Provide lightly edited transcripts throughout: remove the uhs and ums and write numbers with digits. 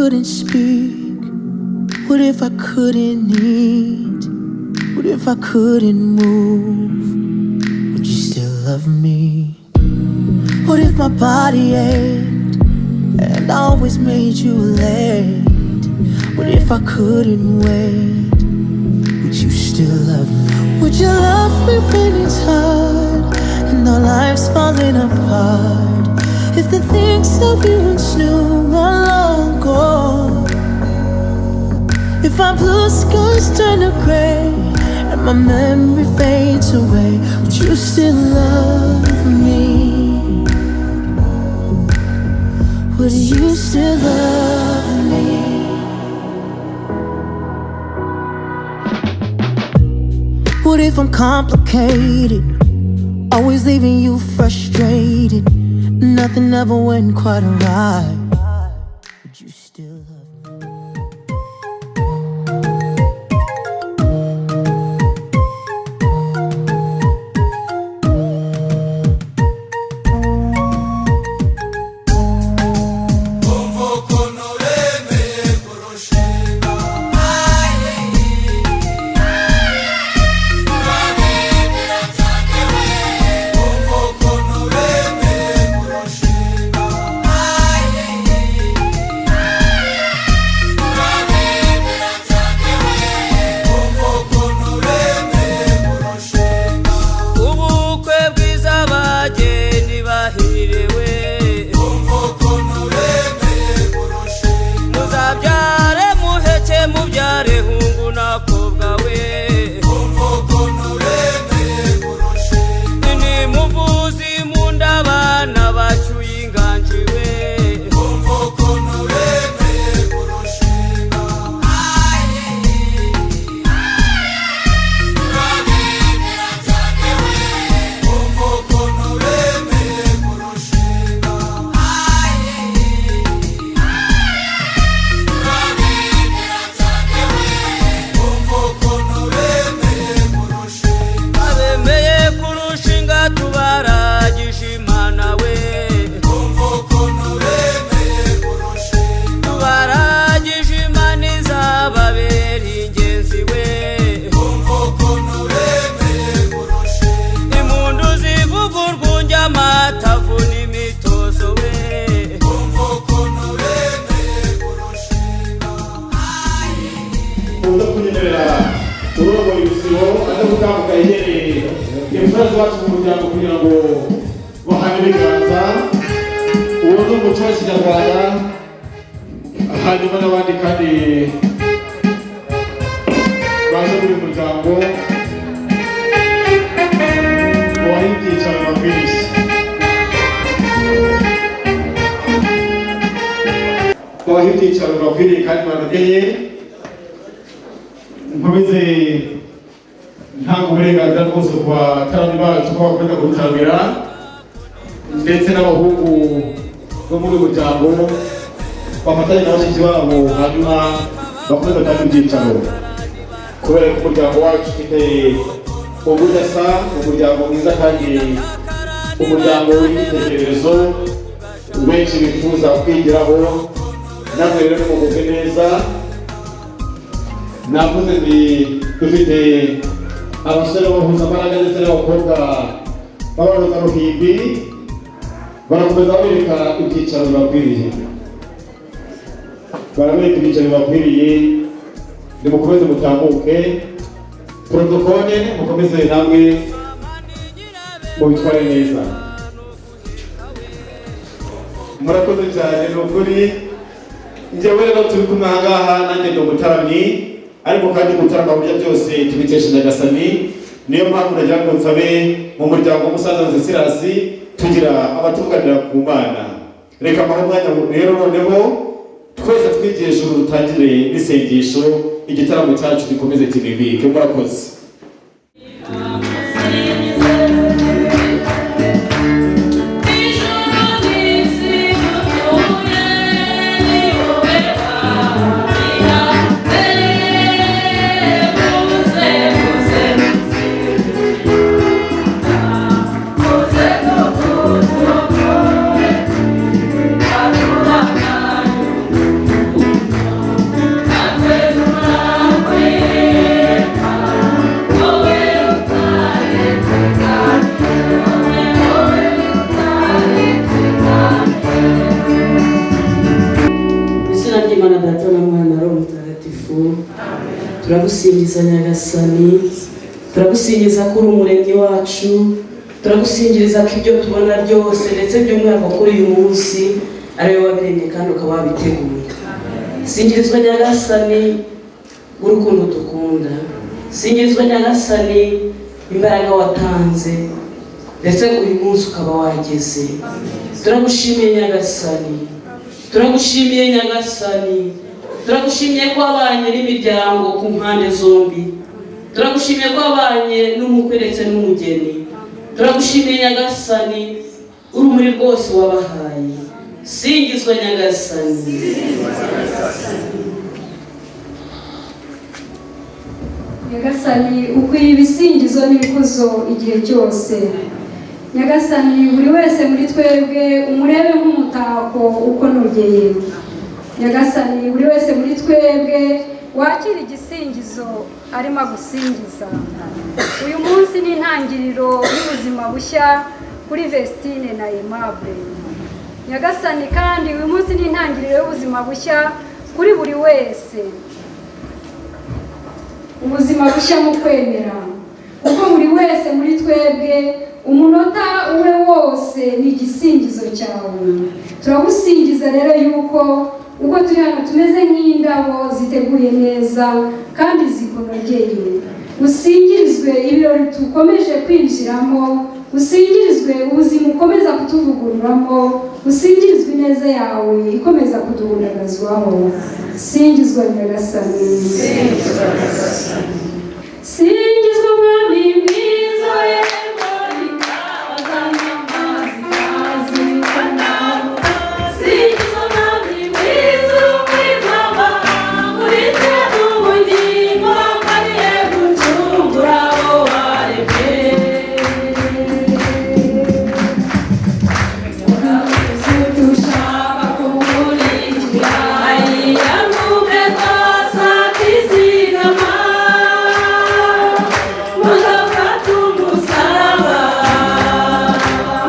couldn't speak? What if I couldn't eat? What if I couldn't move? Would you still love me? What if my body ached and I always made you late? What if I couldn't wait? Would you still love me? Would you love me when it's hard and our lives falling apart? If the things that we once knew are long gone, if our blue skies turn to gray and my memory fades away, would you still love me? Would you still love me? What if I'm complicated, always leaving you frustrated? Nothing ever went quite right. Would you still love me? ndetse n'abahungu bo muri umuryango bafatanye n'abashyitsi babo hanyuma bakomeza kandi ibyicaro kubera ko umuryango wacu ufite ubudasa, umuryango mwiza kandi umuryango w'igitekerezo benshi bifuza kwigiraho. Namwe rero nimugubwe neza. Navuze ndi dufite abasore b'abahuzambaraga ndetse n'abakobwa b'abaroza ruhimbi barakomeza bereka ibyicaro bibakwiriye, barabereka ibyicaro bibakwiriye. Nimukomeze mutambuke protokole, mukomeze namwe mubitware neza. Murakoze cyane n'ukuri. Njyewe rero turi kumwe aha ngaha, nanjye ndi umutaramyi, ariko kandi gutarama burya byose tubikesha Nyagasani. Niyo mpamvu nagira ngo nsabe mu muryango w'umusaza Wenceslas tugira abatuganira ku Mana. Reka amaho umwanya rero noneho twese twigiye ijuru dutangire n'isengesho, igitaramo cyacu gikomeze kibibike. Murakoze. Mwana Roho Mutagatifu. Turagusingiza Nyagasani, turagusingiza kuri umuremyi wacu, turagusingiriza ko ibyo tubona byose ndetse by'umwihariko kuri uyu munsi ari wowe wabiremye kandi ukaba wabiteguye. Singirizwa Nyagasani urukundo dukunda, singirizwa Nyagasani imbaraga watanze ndetse uyu munsi ukaba wageze. Turagushimiye Nyagasani, turagushimiye Nyagasani, turagushimiye ko wabanye n'imiryango ku mpande zombi, turagushimiye ko wabanye n'umukwe ndetse n'umugeni, turagushimiye Nyagasani urumuri rwose wabahaye. Singizwa Nyagasani. Nyagasani ukwiye ibisingizo n'ibikuzo igihe cyose. Nyagasani buri wese muri twebwe umurebe nk'umutako ukonogeye. Nyagasani buri wese muri twebwe wakira igisingizo arimo gusingiza. Uyu munsi ni intangiriro y'ubuzima bushya kuri Vestine na Aimable. Nyagasani kandi uyu munsi ni intangiriro y'ubuzima bushya kuri buri wese. Ubuzima bushya mu kwemera, kuko buri wese muri twebwe umunota uwe wose ni igisingizo cyawe. Turagusingiza rero yuko ubwo turi hano tumeze nk'indabo ziteguye neza kandi zikonogeye. Usingirizwe ibirori tukomeje kwinjiramo, usingirizwe ubuzima ukomeza kutuvugururamo, usingirizwe ineza yawe ikomeza kuduhundagazwaho. Singizwa Nyagasani. Singizwa Mwami mwiza yego ikabazana amazi azikana. Singizwa Mwami mwiza ukwigama muri twe ubugingo kariye gucungura abo waremye. Dushaka kumurikira yamuke twasa tizigama muzafata umusaraba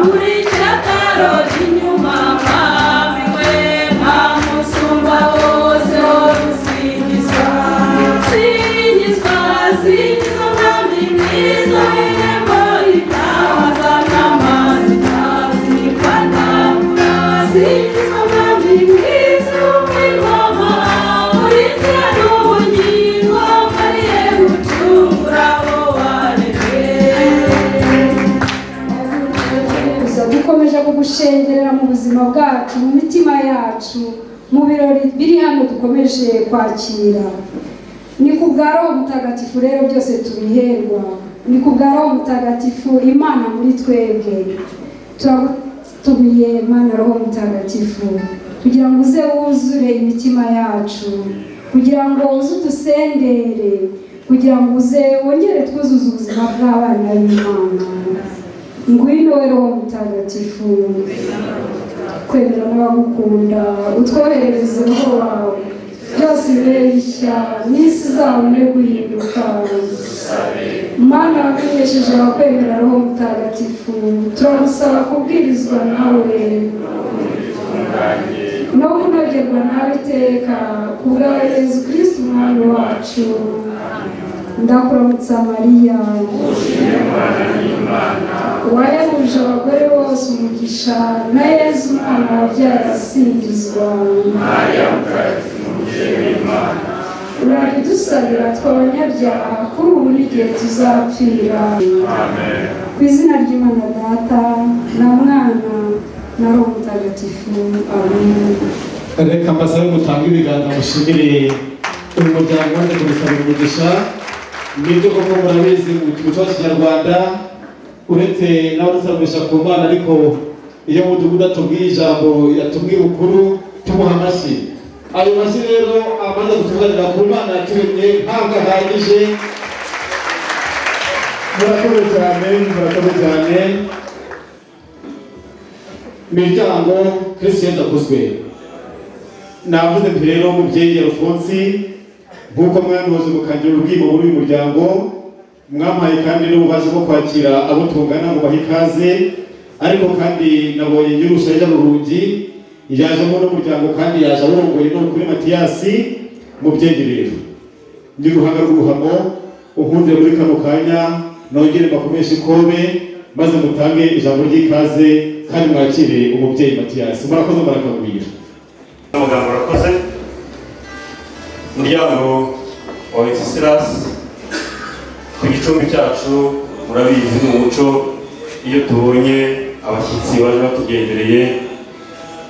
muri cyataro inyuma mwami we mwamusumba bose dusingizwa. Singizwa singizwa mwami mwiza w'irembo itabaza n'amazi tazikanabura. Singizwa mwami mwiza w'ingoma muri twe n'ubugingo kariye gucungura abo waremye. Dukomeje kugushengerera mu buzima bwacu, mu mitima yacu, mu birori biri hano dukomeje kwakira. Ni ku bwa Roho Mutagatifu rero byose tubiherwa, ni ku bwa Roho Mutagatifu Imana muri twebwe. Turagutumiye Mana Roho Mutagatifu kugira ngo uze wuzure imitima yacu, kugira ngo uze udusendere, kugira ngo uze wongere twuzuze ubuzima bw'abana b'Imana. Ngwino we Roho Mutagatifu, kwemera n'abagukunda utwoherereze Roho wawe, byose bibe bishya n'isi izabone guhinduka. Mana wamenyesheje abakwemera Roho Mutagatifu, turagusaba kubwirizwa nawe no kunogerwa nawe iteka ku bwa Yezu Kristo umwami wacu. Ndakuramutsa Mariya, wayahuje abagore bose umugisha, na Yezu umwana wabyaye asingizwa. Uradusabira tw'abanyabyaha kuri ubu n'igihe tuzapfira. Ku izina ry'Imana Data na Mwana na Roho Mutagatifu. Amen. Reka mbasabe mutange ibiganza mushimire uyu muryango waje kubisabira umugisha. Nibyo koko murabizi mu muco wa Kinyarwanda uretse n'abadusabisha ku Mana, ariko iyo mudugudu atubwiye ijambo yatubwiye ukuru tumuha amashyi. Ayo mashyi rero amaze kutuganira ku Mana yaturemye ntabwo ahagije. Murakoze cyane, murakoze cyane. Miryango Kristo yakozwe. Navuze nti rero mubyeyi Alphonse, nk'uko mwanuze mukangira ubwimo muri uyu muryango, mwampaye kandi n'ububasha bwo kwakira abo tungana mu baha ikaze, ariko kandi nabonye nyir'urusha y'Ururungi yajemo n'umuryango kandi yaje arongoye no kuri Matiyasi, mubyeyi rero ndi ruhanga rw'uruhamo unkundire muri kano kanya nongere mbakomeshe ikobe maze mutange ijambo ry'ikaze kandi mwakire umubyeyi Mathias. Murakoze murakabwira amagambo urakoze. Umuryango wa Wenceslas ku gicumbi cyacu murabizi mu muco iyo tubonye abashyitsi baje batugendereye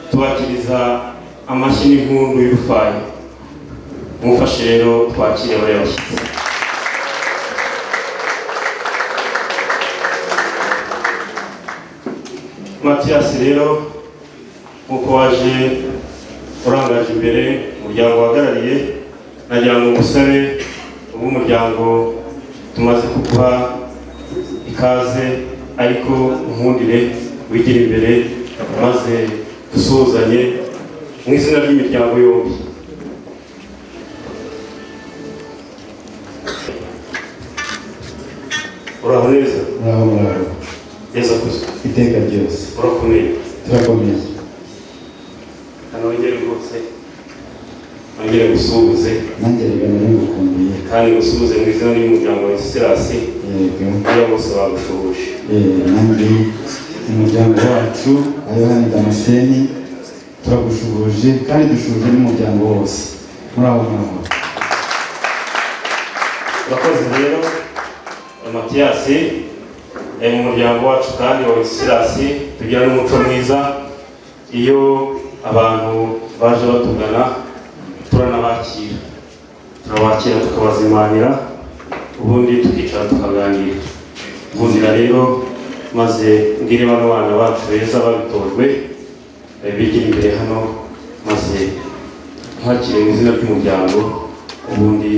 tubakiriza amashyi n'impundu y'urufaya. Mufashe rero twakire bariya bashyitsi. Mathias rero nkuko waje urangaje imbere umuryango wahagarariye, nagira ngo umusore w'umuryango tumaze kuguha ikaze, ariko unkundire wigire imbere maze dusuhuzanye mu izina ry'imiryango yombi. Uraho neza? Muraho neza kuzo iteka ryose. Urakomeye? Turakomeye. Kanongere rwose nongere gusuhuze, nanjye reka nari ngukumbuye kandi gusuhuze mu izina ry'umuryango wa Wenceslas. yego Aya bose bagushoboje. nanjye umuryango wacu Yohani Damascene turagushuhuje kandi dushuhuje n'umuryango wose. Muraho. Urakoze rero Mathias, mu muryango wacu kandi wa Wenceslas tugira n'umuco mwiza. Iyo abantu baje batugana turabakira tukabazimanira, ubundi tukicara tukaganira. Nkundira rero maze ngire bano bana bacu beza babitojwe bigira imbere hano, maze ntakire mu izina ry'umuryango ubundi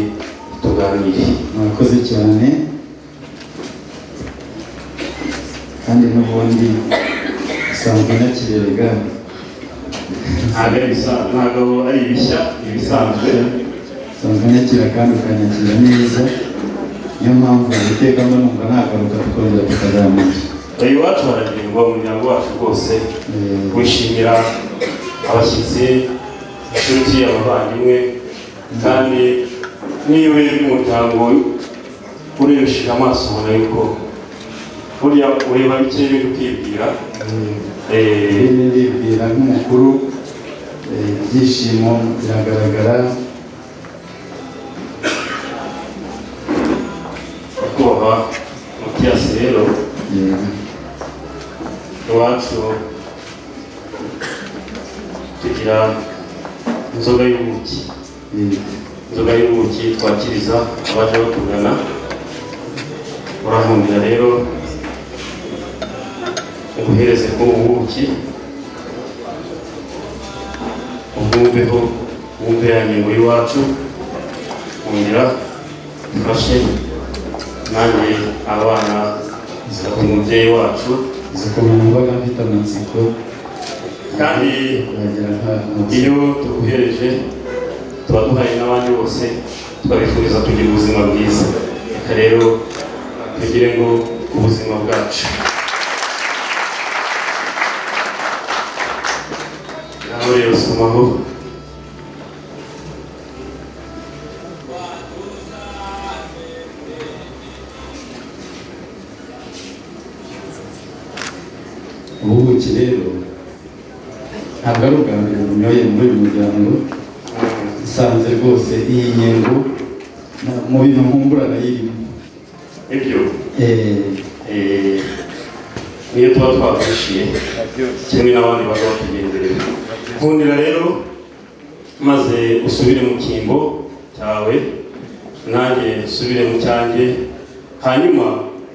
tuganire. Murakoze cyane kandi n'ubundi usanzwe nakirega ntabwo ari ibishya, ibisanzwe. usanzwe nakira kandi ukanyakira neza, niyo mpamvu iteka mba numva nagaruka tukongera tukaganira. Iwacu haragendwa umuryango wacu rwose wishimira abashyitsi, inshuti, abavandimwe, kandi niyo urebye umuryango urebesheje amaso ubona yuko burya ureba bike biri ukibwira. Ndibwira nk'umukuru, ibyishimo biragaragara. Kubaha Mathias rero iwacu tugira inzoga y'ubuki. Inzoga y'ubuki twakiriza abaje batugana. Urankundira rero uguhereze k'ubu buki ubwumveho, wumve ya ngingo y'iwacu. Nkundira dufashe nanjye abana zifata umubyeyi wacu zikomeye mbaga mfite amatsiko, kandi iyo tuguhereje tuba duhaye n'abandi bose twabifuriza kugira ubuzima bwiza. Reka rero tugire ngo ubuzima bwacu nawe rero somaho. ubuki rero ntabwo ari ubwa mbere bunyoye muri uyu muryango. Nsanze rwose iyi nyengo mu bintu nkumbura nayirimo. Ibyo niyo tuba twakwishiye kimwe n'abandi baza batugenderera. Nkundira rero maze usubire mu cyimbo cyawe, nanjye usubire mu cyanjye, hanyuma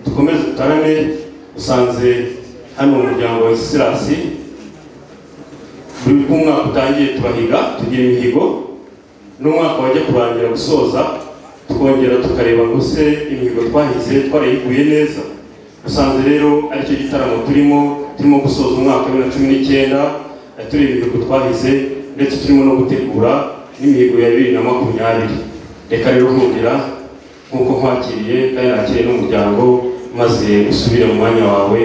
dukomeze tutarame. Usanze hano mu muryango wa Wenceslas buri mwaka utangiye turahiga, tugira imihigo. N'umwaka wajya kurangira gusoza tukongera tukareba ngo se imihigo twahize twarayiguye neza. Usanze rero aricyo gitaramo turimo gusoza umwaka wa 2019, tureba imihigo twahize ndetse turimo no gutegura n'imihigo ya 2020. Reka rero nkundira nk'uko nkwakiriye kandi nakiriye n'umuryango, maze usubire mu mwanya wawe,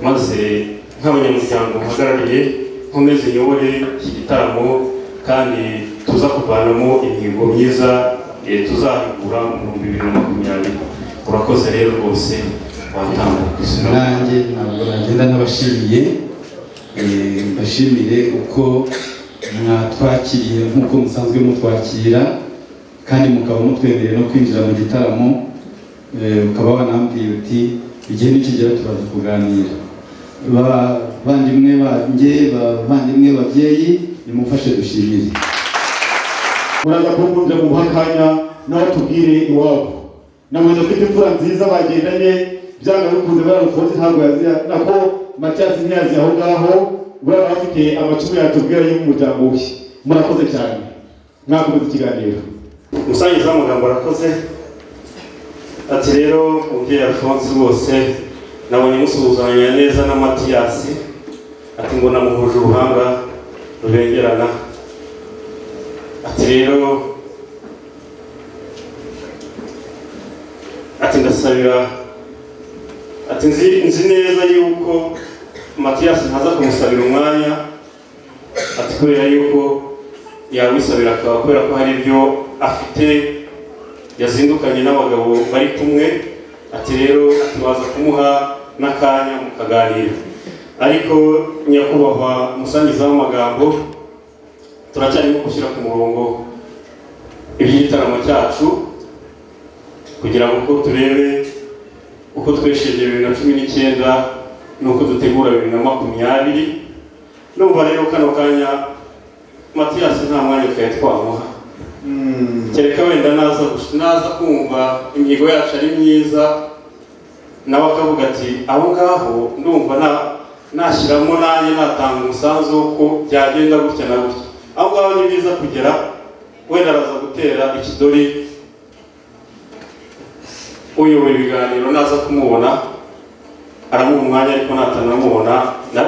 maze nk'abanyamuryango mpagarariye nkomeze nyobore iki gitaramo kandi tuza kuvanamo imihigo myiza tuzahigura mu 2020. Urakoze rero rwose watambuka. Nanjye ntabwo nagenda nabashimiye, mbashimire uko mwatwakiriye nk'uko musanzwe mutwakira kandi mukaba mutwemereye no kwinjira mu gitaramo, ukaba wanambwiye uti igihe nikigera turaza kuganira. Bavandimwe banjye, bavandimwe babyeyi, nimufashe dushimire. Muraza kumbundira mu hakanya naho tubwire iwabo. Namaze kwita imfura nziza bagendanye byanga bikunze bararufunze ntabwo yazira nako Mathias ntiyazi aho ngaho bura bafite amacumu yatubwira y'umuryango we. Murakoze cyane. Mwakomeza ikiganiro. Musangiza amagambo arakoze. Ati rero umubyeyi Alphonse bose nabonye musuhuzanya neza na Mathias. Ati ngo namuhuje uruhanga rubengerana. Ati rero ati ndasabira, ati nzi neza yuko Mathias ntaza kumusabira umwanya, ati kubera yuko yawisabira akaba kubera ko hari ibyo afite yazindukanye n'abagabo bari kumwe. Ati rero tubaza kumuha n'akanya mukaganira. Ariko nyakubahwa musangiza w'amagambo, turacyarimo gushyira ku murongo iby'igitaramo cyacu kugira ngo turebe uko twesheje 2019 nuko dutegura 2020. Numva rero kano kanya Mathias nta mwanya twari twamuha, kereka wenda naza kumva imihigo yacu ari myiza nawe akavuga ati aho ngaho ndumva nashyiramo nanjye natanga umusanzu ko byagenda gutya na gutya. Aho ngaho ni byiza kugera wenda araza gutera ikidori uyoboye ibiganiro naza kumubona aramuha umwanya, ariko natanamubona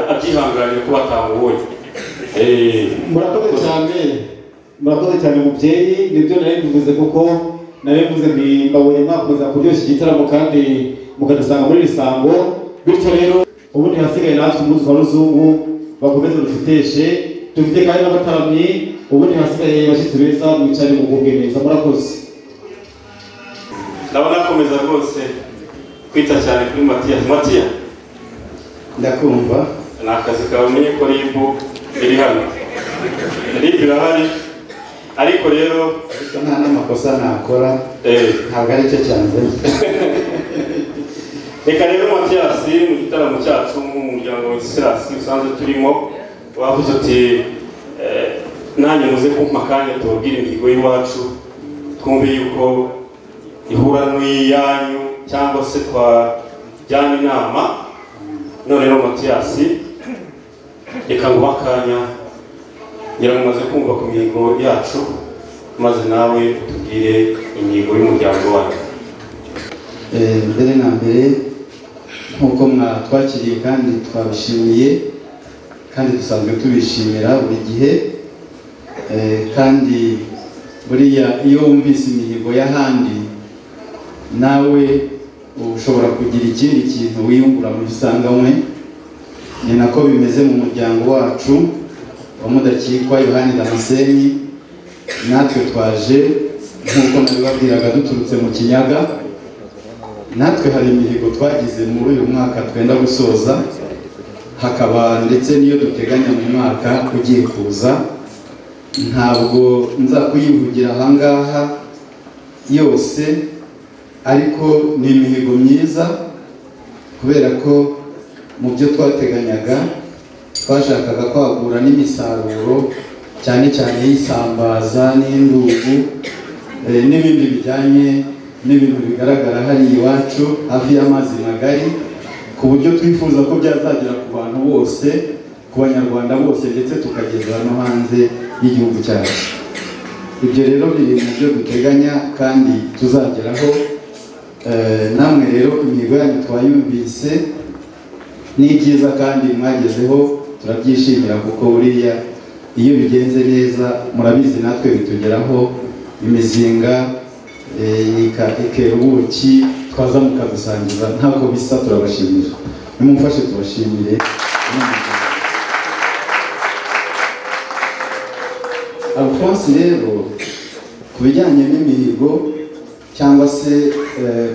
abyihanganire ko batamubonye. Murakoze cyane mubyeyi. Nibyo nari bivuze kuko nari mvuze nti mbabonye mwakomeza kuryoshya igitaramo kandi mukadusanga muri Risango. Bityo rero ubundi hasigaye natwe umunsi wa Ruzungu bakomeze dufiteshe, dufite kandi n'abataramyi. Ubundi hasigaye bashyitsi beza mwicare mugubwe neza. Murakoze. Ndabona akomeza rwose kwita cyane kuri Mathias. Mathias ndakumva. Ni akazi kawe, umenye ko RIB iri hano. RIB irahari, ariko rero nta n'amakosa nakora, ntabwo ari cyo cyanze. Reka rero Mathias, mu gitaramo cyacu nk'umuryango wa Wenceslas usanzwe turimo, wavuze uti nanjye muze kumpa akanya tubabwire imihigo y'iwacu, twumve yuko ihura n'iyanyu cyangwa se twajyana inama. None rero Mathias, reka nguhe akanya ngira ngo umaze kumva ku mihigo yacu, maze nawe utubwire imihigo y'umuryango wacu. Mbere na mbere nk'uko mwatwakiriye kandi twabishimiye kandi dusanzwe tubishimira buri gihe, kandi buriya iyo wumvise imihigo y'ahandi nawe ushobora kugira ikindi kintu wiyungura mu bisanganywe. Ni nako bimeze mu muryango wacu wa Mudakikwa Yohani Damascene. Natwe twaje nk'uko nabibabwiraga duturutse mu Kinyaga. Natwe hari imihigo twagize muri uyu mwaka twenda gusoza, hakaba ndetse niyo duteganya mu mwaka ugiye kuza. Ntabwo nza kuyivugira ahangaha yose, ariko ni imihigo myiza kubera ko mu byo twateganyaga twashakaga kwagura n'imisaruro cyane cyane y'isambaza n'indugu n'ibindi bijyanye n'ibintu bigaragara hari iwacu hafi y'amazi magari, ku buryo twifuza ko byazagera ku bantu bose, ku banyarwanda bose, ndetse tukageza no hanze y'igihugu cyacu. Ibyo rero biri mu byo duteganya kandi tuzageraho. Namwe rero imihigo yanyu twayumvise, ni byiza kandi mwagezeho, turabyishimira kuko buriya iyo bigenze neza murabizi natwe bitugeraho, imizinga ikera ubuki twaza mukadusangiza ntabwo bisa. Turabashimira, nimumfashe tubashimire. Alphonse rero ku bijyanye n'imihigo cyangwa se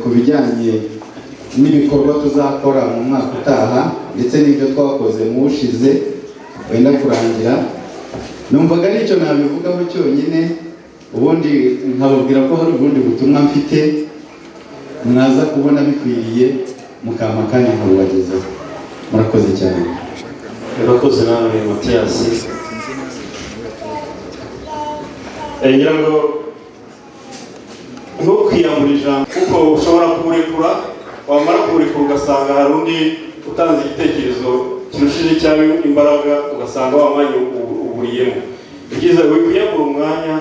ku bijyanye n'ibikorwa tuzakora mu mwaka utaha ndetse n'ibyo twakoze mu ushize wenda kurangira, numvaga nicyo nabivugaho cyonyine, ubundi nkababwira ko hari ubundi butumwa mfite mwaza kubona bikwiriye mukampa akanya nkabubagezaho. Murakoze cyane. Murakoze nawe Matiyasi. Ngira ngo ntukwiyambure ijambo kuko ushobora kuburekura, wamara kuburekura ugasanga hari undi utanze igitekerezo kirushije cyane imbaraga, ugasanga wa mwanya uburiyemo. Ibyiza wikwiyambura umwanya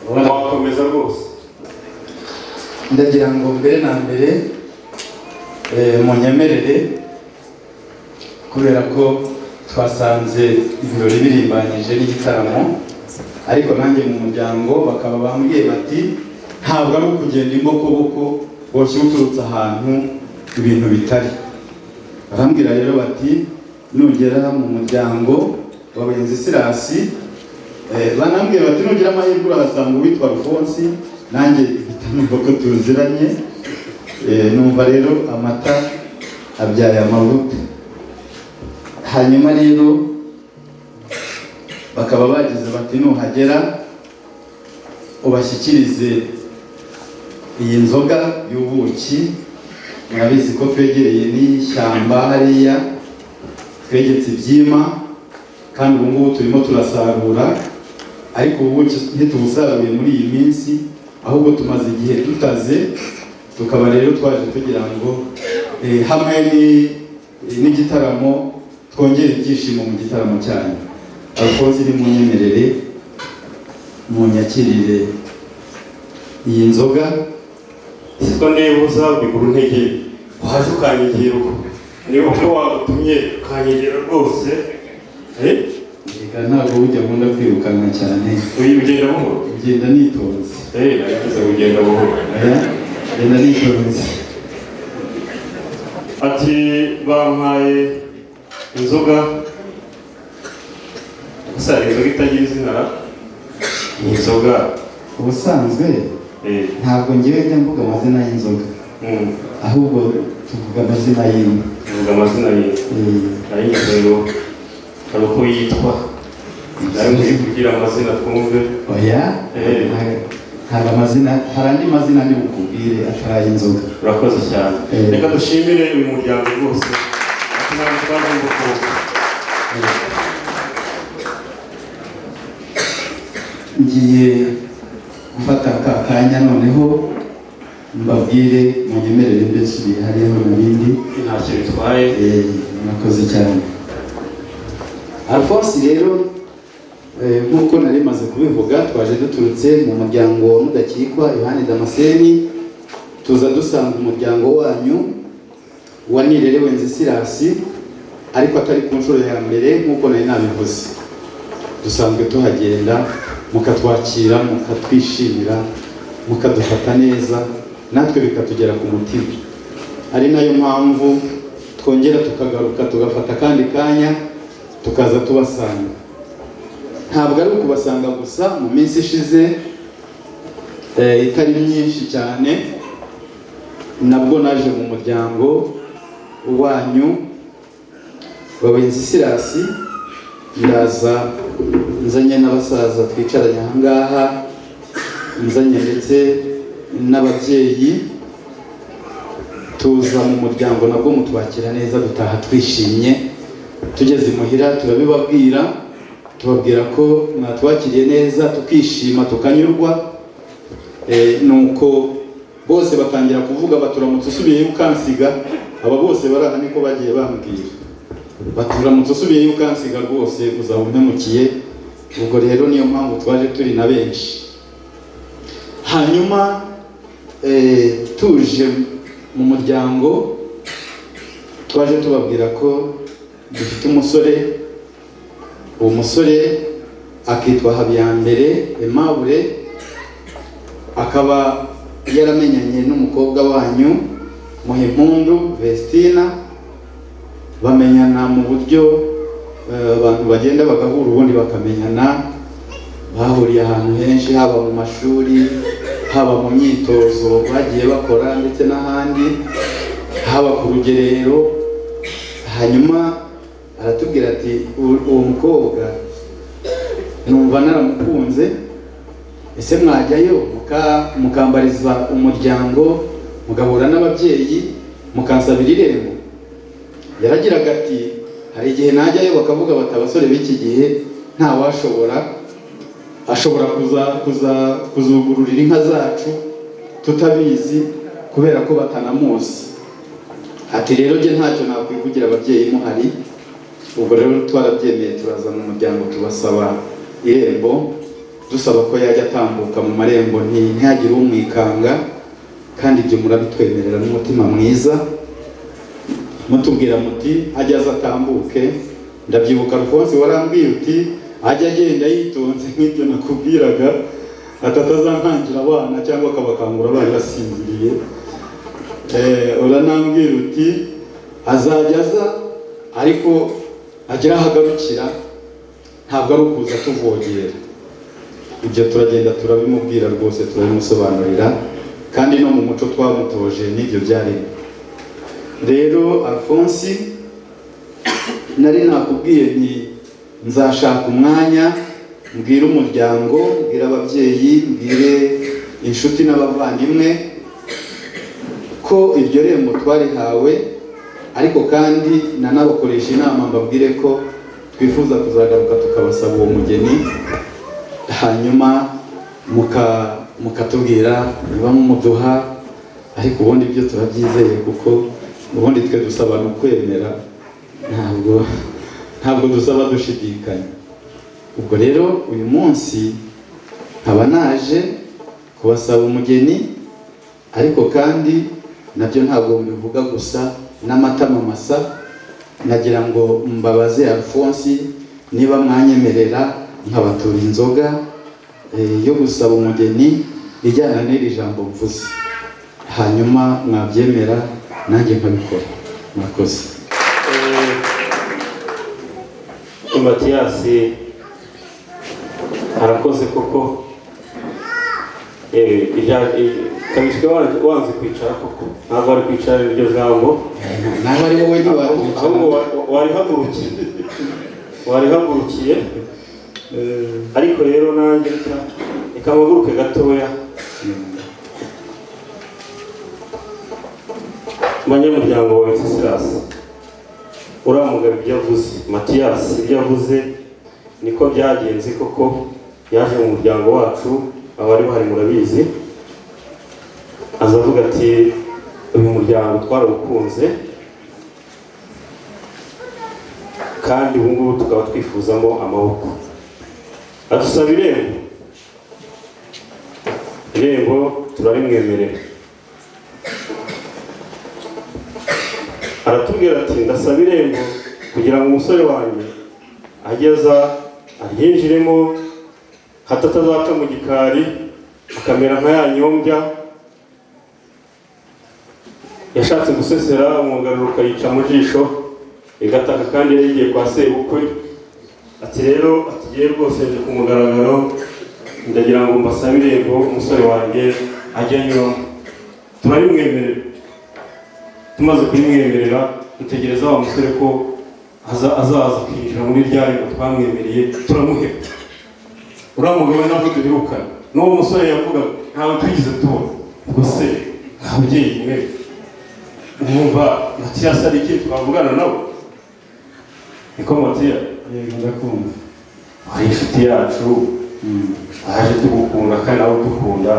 wakomeza rwose. Ndagira ngo mbere na mbere munyemerere, kubera ko twasanze ibirori birimbanyije n'igitaramo, ariko nanjye mu muryango bakaba bambwiye bati ntabwo ari ukugenda imbokoboko woshye uturutse ahantu ibintu bitari. Barambwira rero bati nugera mu muryango wa Wenceslas, banambwira bati nugira amahirwe urahasanga uwitwa Alphonse, nanjye numva ko tuziranye. Numva rero amata abyaye amavuta. Hanyuma rero bakaba bagize bati nuhagera ubashyikirize iyi nzoga y'ubuki. Murabizi ko twegereye n'ishyamba hariya, twegetse ibyima, kandi ubu ngubu turimo turasarura, ariko ubuki ntitubusaruye muri iyi minsi, ahubwo tumaze igihe tutaze, tukaba rero twaje tugira ngo hamwe n'igitaramo twongere ibyishimo mu gitaramo cyanyu. Alphonse ni munyemerere munyakirire iyi nzoga. Siko nebuza biguru ntege waje ukanyegera uko niba ko wagutumye ukanyegera rwose. Reka ntabwo ujya nkunda kwirukanka cyane, ugenda buhoro, ugenda nitonze. nageze ugenda buhoro, genda nitonze. Ati bampaye inzoga, gusa inzoga itagira izina, ni inzoga Ubusanzwe ntabwo ngiye njya mvuga amazina y'inzoga, ahubwo tuvuga amazina y'inka. tuvuga amazina y'inka. Hari uko yitwa, nawe muri kugira amazina twumve. Oya, ntabwo amazina, hari andi mazina ndi bukubwire atari ay'inzoga. Urakoze cyane. Reka dushimire uyu muryango rwose. Ngiye gufata aka kanya noneho mbabwire, munyemerere mbese hariho n'ibindi ntacyo bitwaye. murakoze cyane. Alphonse rero nk'uko nari maze kubivuga, twaje duturutse mu muryango wa Mudakikwa Yohani Damascene, tuza dusanga umuryango wanyu wa Nirere Wenceslas, ariko atari ku nshuro ya mbere nk'uko nari nabivuze. Dusanzwe tuhagenda mukatwakira, mukatwishimira, mukadufata neza, natwe bikatugera ku mutima. Ari nayo mpamvu twongera tukagaruka tugafata kandi kanya tukaza tubasanga. Ntabwo ari ukubasanga gusa, mu minsi ishize itari myinshi cyane nabwo naje mu muryango wanyu wa Wenceslas, ndaza nzanye n'abasaza twicaranye aha ngaha, nzanye ndetse n'ababyeyi, tuza mu muryango nabwo mutwakira neza, dutaha twishimye. Tugeze imuhira turabibabwira, tubabwira ko mwatwakiriye neza, tukishima tukanyurwa. Nuko bose batangira kuvuga baturamutse usubiye ukansiga. Aba bose bari aha niko bagiye bambwira, baturamutse usubiye ukansiga rwose uzaba umpemukiye. Ubwo rero niyo mpamvu twaje turi na benshi. Hanyuma tuje mu muryango twaje tubabwira ko dufite umusore. Uwo musore akitwa Habiyambere Aimable, akaba yaramenyanye n'umukobwa wanyu Muhimpundu Vestina, bamenyana mu buryo abantu bagenda bagahura ubundi bakamenyana, bahuriye ahantu henshi, haba mu mashuri, haba mu myitozo bagiye bakora ndetse n'ahandi, haba ku rugerero. Hanyuma aratubwira ati uwo mukobwa numva naramukunze, ese mwajyayo mukambariza umuryango, mugahura n'ababyeyi, mukansabira irembo. Yaragiraga ati hari igihe najyayo bakavuga bati abasore b'iki gihe nta washobora kuzugururira inka zacu tutabizi kubera ko batanamuzi. Ati rero njye ntacyo nakwivugira ababyeyi muhari. Ubwo rero twarabyemeye, turazana umuryango tubasaba irembo, dusaba ko yajya atambuka mu marembo ntihagire umwikanga, kandi ibyo murabitwemerera n'umutima mwiza, mutubwira muti ajya aza atambuke. Ndabyibuka Alphonse warambwiye uti ajya agenda yitonze nk'ibyo nakubwiraga, atatazantangira abana cyangwa akabakangura abana basinziriye. Uranambwira uti azajya aza ariko agira ahagarukira, ntabwo ari ukuza tuvogera. Ibyo turagenda turabimubwira rwose, turabimusobanurira, kandi no mu muco twamutoje n'ibyo byari. Rero Alphonse, nari nakubwiye nti nzashaka umwanya mbwire umuryango, mbwire ababyeyi, mbwire inshuti n'abavandimwe ko iryo rembo twarihawe, ariko kandi nanabakoresha inama mbabwire ko twifuza kuzagaruka tukabasaba uwo mugeni, hanyuma mukatubwira niba mumuduha. Ariko ubundi ibyo turabyizeye, kuko ubundi twe dusaba no kwemera, ntabwo dusaba dushidikanya. Ubwo rero uyu munsi nkaba naje kubasaba umugeni, ariko kandi nabyo ntabwo mbivuga gusa n'amatama masa. Nagira ngo mbabaze Alphonse niba mwanyemerera nkabatura inzoga yo gusaba umugeni ijyana n'iri jambo mvuze, hanyuma mwabyemera nanjye nkabikora. Murakoze. Matiyasi arakoze koko, kabishwe wanze kwicara koko, ntabwo ari kwicara iryo jambo, naho ari wowe ahubwo warihagurukiye. Ariko rero nanjye reka mpaguruke gatoya. Banyamuryango wa Wenceslas, uriya mugabo ibyo avuze, Matiyasi ibyo avuze niko byagenze koko. Yaje mu muryango wacu, abari bahari murabizi, aza avuga ati uyu muryango twarawukunze, kandi ubu ngubu tukaba twifuzamo amaboko. Adusaba irembo turarimwemerera. Aratubwira ati ndasaba irembo kugira ngo umusore wanjye ageza aryinjiremo, hatatazaca mu gikari akamera nka ya nyombya yashatse gusesera umwugariro ukayica mu jisho igataka, kandi yari igiye kwa sebukwe. Ati rero atigiye rwose nje ku mugaragaro, ndagira ngo mbasabe irembo umusore wanjye ajya anyuramo. Turarimwemerera. Tumaze kurimwemerera, dutegereza wa musore ko azaza kwinjira muri rya rembo twamwemereye, turamuheba. Uriya mugabo ntabwo duherukana, n'uwo musore yavuga ntawe twigize tubona. Ubwo se ababyeyi mwe mwumva Matiyasi ari iki twavugana nawe? Niko Matiya? Yego ndakumva. Ari inshuti yacu, aje tugukunda kandi nawe dukunda,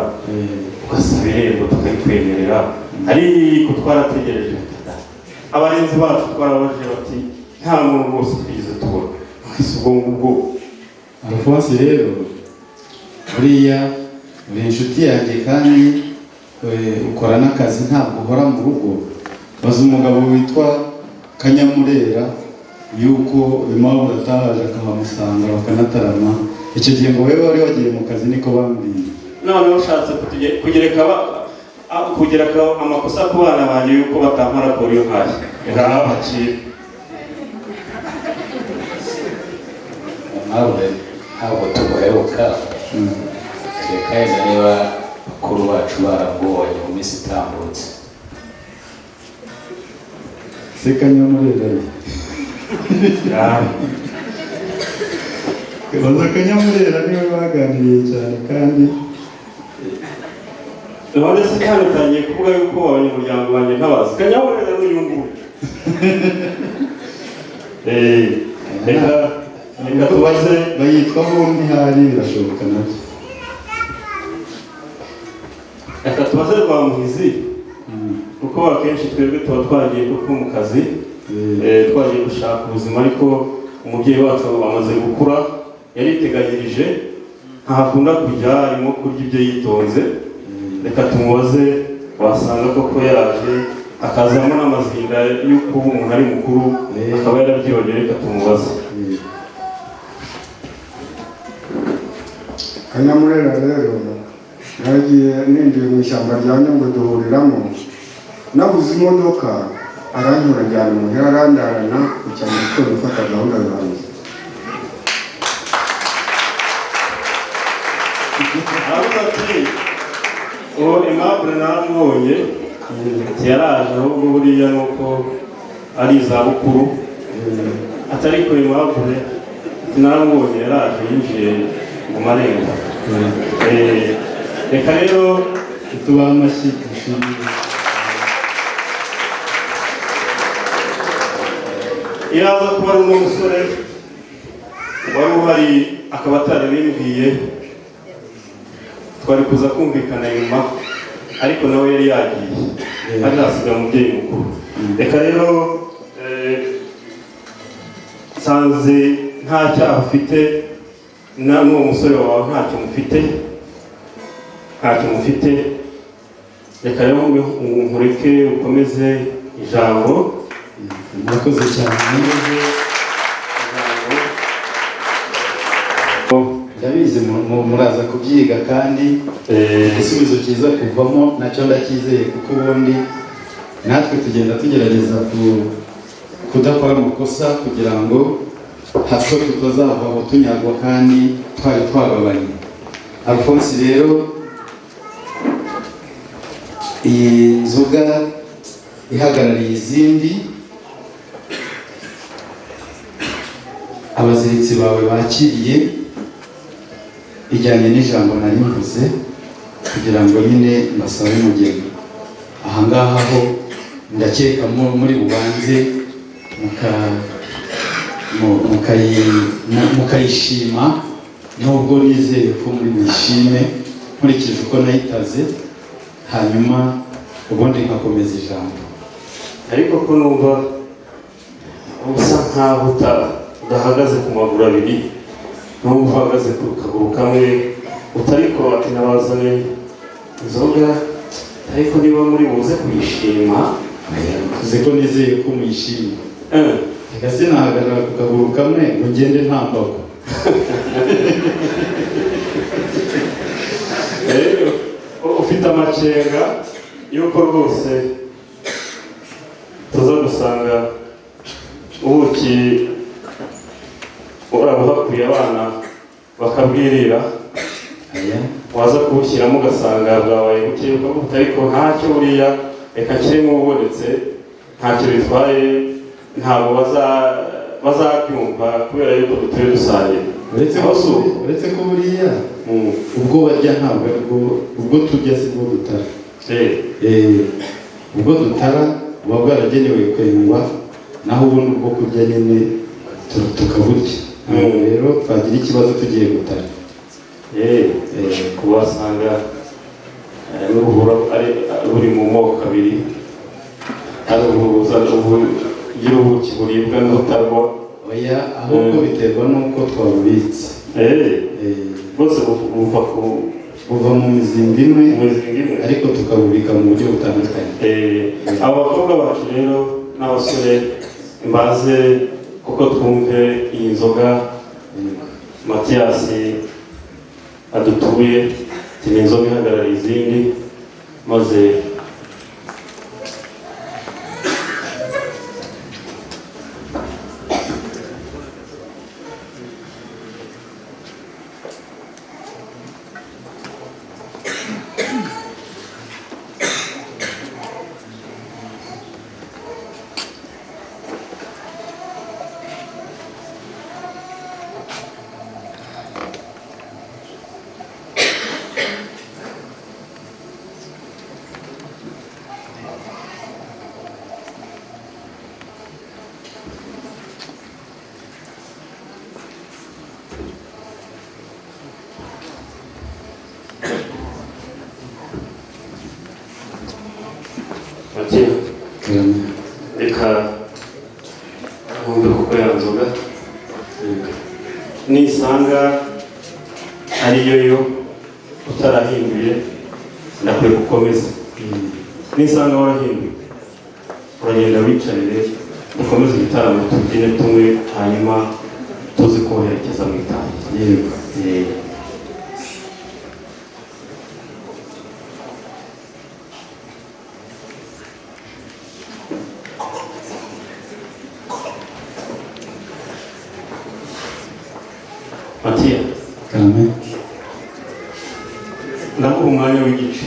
ugasaba irembo tukayitwemerera. Ariko twarategereje, abarinzi bacu twarabaje bati nta muntu wose twigize tubona. Ubwo ngubwo Alphonse rero buriya uri inshuti yanjye, kandi ukora n'akazi, ntabwo uhora mu rugo. Baza umugabo witwa Kanyamurera yuko impamvu atahaje akahamusanga bakanatarama. Icyo gihe ngo wewe wari wagiye mu kazi, niko bambwiye. none ushatse kugereka amakosa ku bana banjye yuko batampara kuri yo hasi. Ngabakira ntabwo tuguheruka kereka yenda niba bakuru bacu barabonye mu minsi itambutse. se Kanyamurera baza Kanyamurera niwe baganiriye cyane kandi none se kandi utangiye kuvuga yuko abanyamuryango banjye ntabazi Kanyamurera n'uyu nguyu. Reka tubaze bayitwa bombi hari birashoboka nabyo. reka tubaze Rwamuhizi kuko akenshi twebwe tuba twagiye kuko mu kazi twagiye gushaka ubuzima, ariko umubyeyi wacu amaze gukura yariteganyirije ntakunda kujya, arimo kurya ibyo yitonze. Reka tumubaze, wasanga koko yaraje akazamo n'amazinda y'uko umuntu ari mukuru akaba yarabyibonye. Reka tumubaze. Kanyamurera rero nagiye ninjiye mu ishyamba rya Nyungwe duhuriramo, nabuze imodoka aranyura ajyana muhira arandarana kucya mu gitondo gufata gahunda zanjye. aravuga ati uwo Aimable naramubonye yaraje, ahubwo buriya nuko ari izabukuru. Atari ko Aimable naramubonye yaraje yinjiye mu marenga. Reka rero tubaha amashyi. iraza kuba ari umusore wari uhari akaba atarabimbwiye, twari kuza kumvikana nyuma, ariko nawe yari yagiye ari hasiga umubyeyi mukuru. Reka rero nsanze nta cyaha ufite n'uwo musore wawe ntacyo mufite. Reka rero nkureke ukomeze ijambo. Murakoze cyane. Ndabizi muraza kubyiga kandi igisubizo cyiza kuvamo nacyo ndacyizeye, kuko ubundi natwe tugenda tugerageza kudakora amakosa kugira ngo hato tutazavaho tunyagwa kandi twari twagabanye. Alphonse rero, iyi nzoga ihagarariye izindi, abaziritsi bawe bakiriye ijyanye n'ijambo nari mvuze, kugira ngo nyine mbasabe umugeni. Ahangaha ho ndakeka muri bubanze mukayishima, nubwo nizeye ko muri bishime nkurikije uko nayitaze, hanyuma ubundi nkakomeza ijambo. Ariko ko numva usa nkaho udahagaze ku maguru abiri, n'ubwo uhagaze ku kaguru kamwe, utariko ati nabazane inzoga, ariko niba muri buze kuyishima, uzi ko nizeye ko muyishima. Reka sinahagarara ku kaguru kamwe ngo ngende nta mbago. Ufite amakenga yuko rwose tuza gusanga ubuki urabuhakuye abana bakabwirira, waza kubushyiramo ugasanga bwabaye buke, ukavuga ariko ntacyo buriya reka kirimo ubonetse ntacyo bitwaye, ntabwo bazabyumva kubera yuko dutuye dusangiye. Uretse ko buriya ubwo barya ntabwo ubwo turya si bwo dutara. Ubwo dutara buba bwaragenewe kwengwa, naho ubundi ubwo kurya nyine tukaburya. Rero twagira ikibazo tugiye gutara. Kubasanga n'uruhura ruri mu moko abiri, hari ubugira ubuki buribwa n'ubutarwa. Oya, ahubwo biterwa n'uko twabubitse. Bwose buva mu mizinga imwe, ariko tukabubika mu buryo butandukanye. Aba bakobwa bacu rero n'abasore mbaze kuko twumve iyi nzoga Matiyasi adutuye, ni inzoga ihagarariye izindi, maze nisanga ariyo yo utarahinduye ndakwiye gukomeza, nisanga warahinduye uragenda wicarire dukomeze igitaramo tubyine tumwe hanyuma tuzi koherekeza mu itangira. Matiya, Amen. ndaguha umwanya w'igice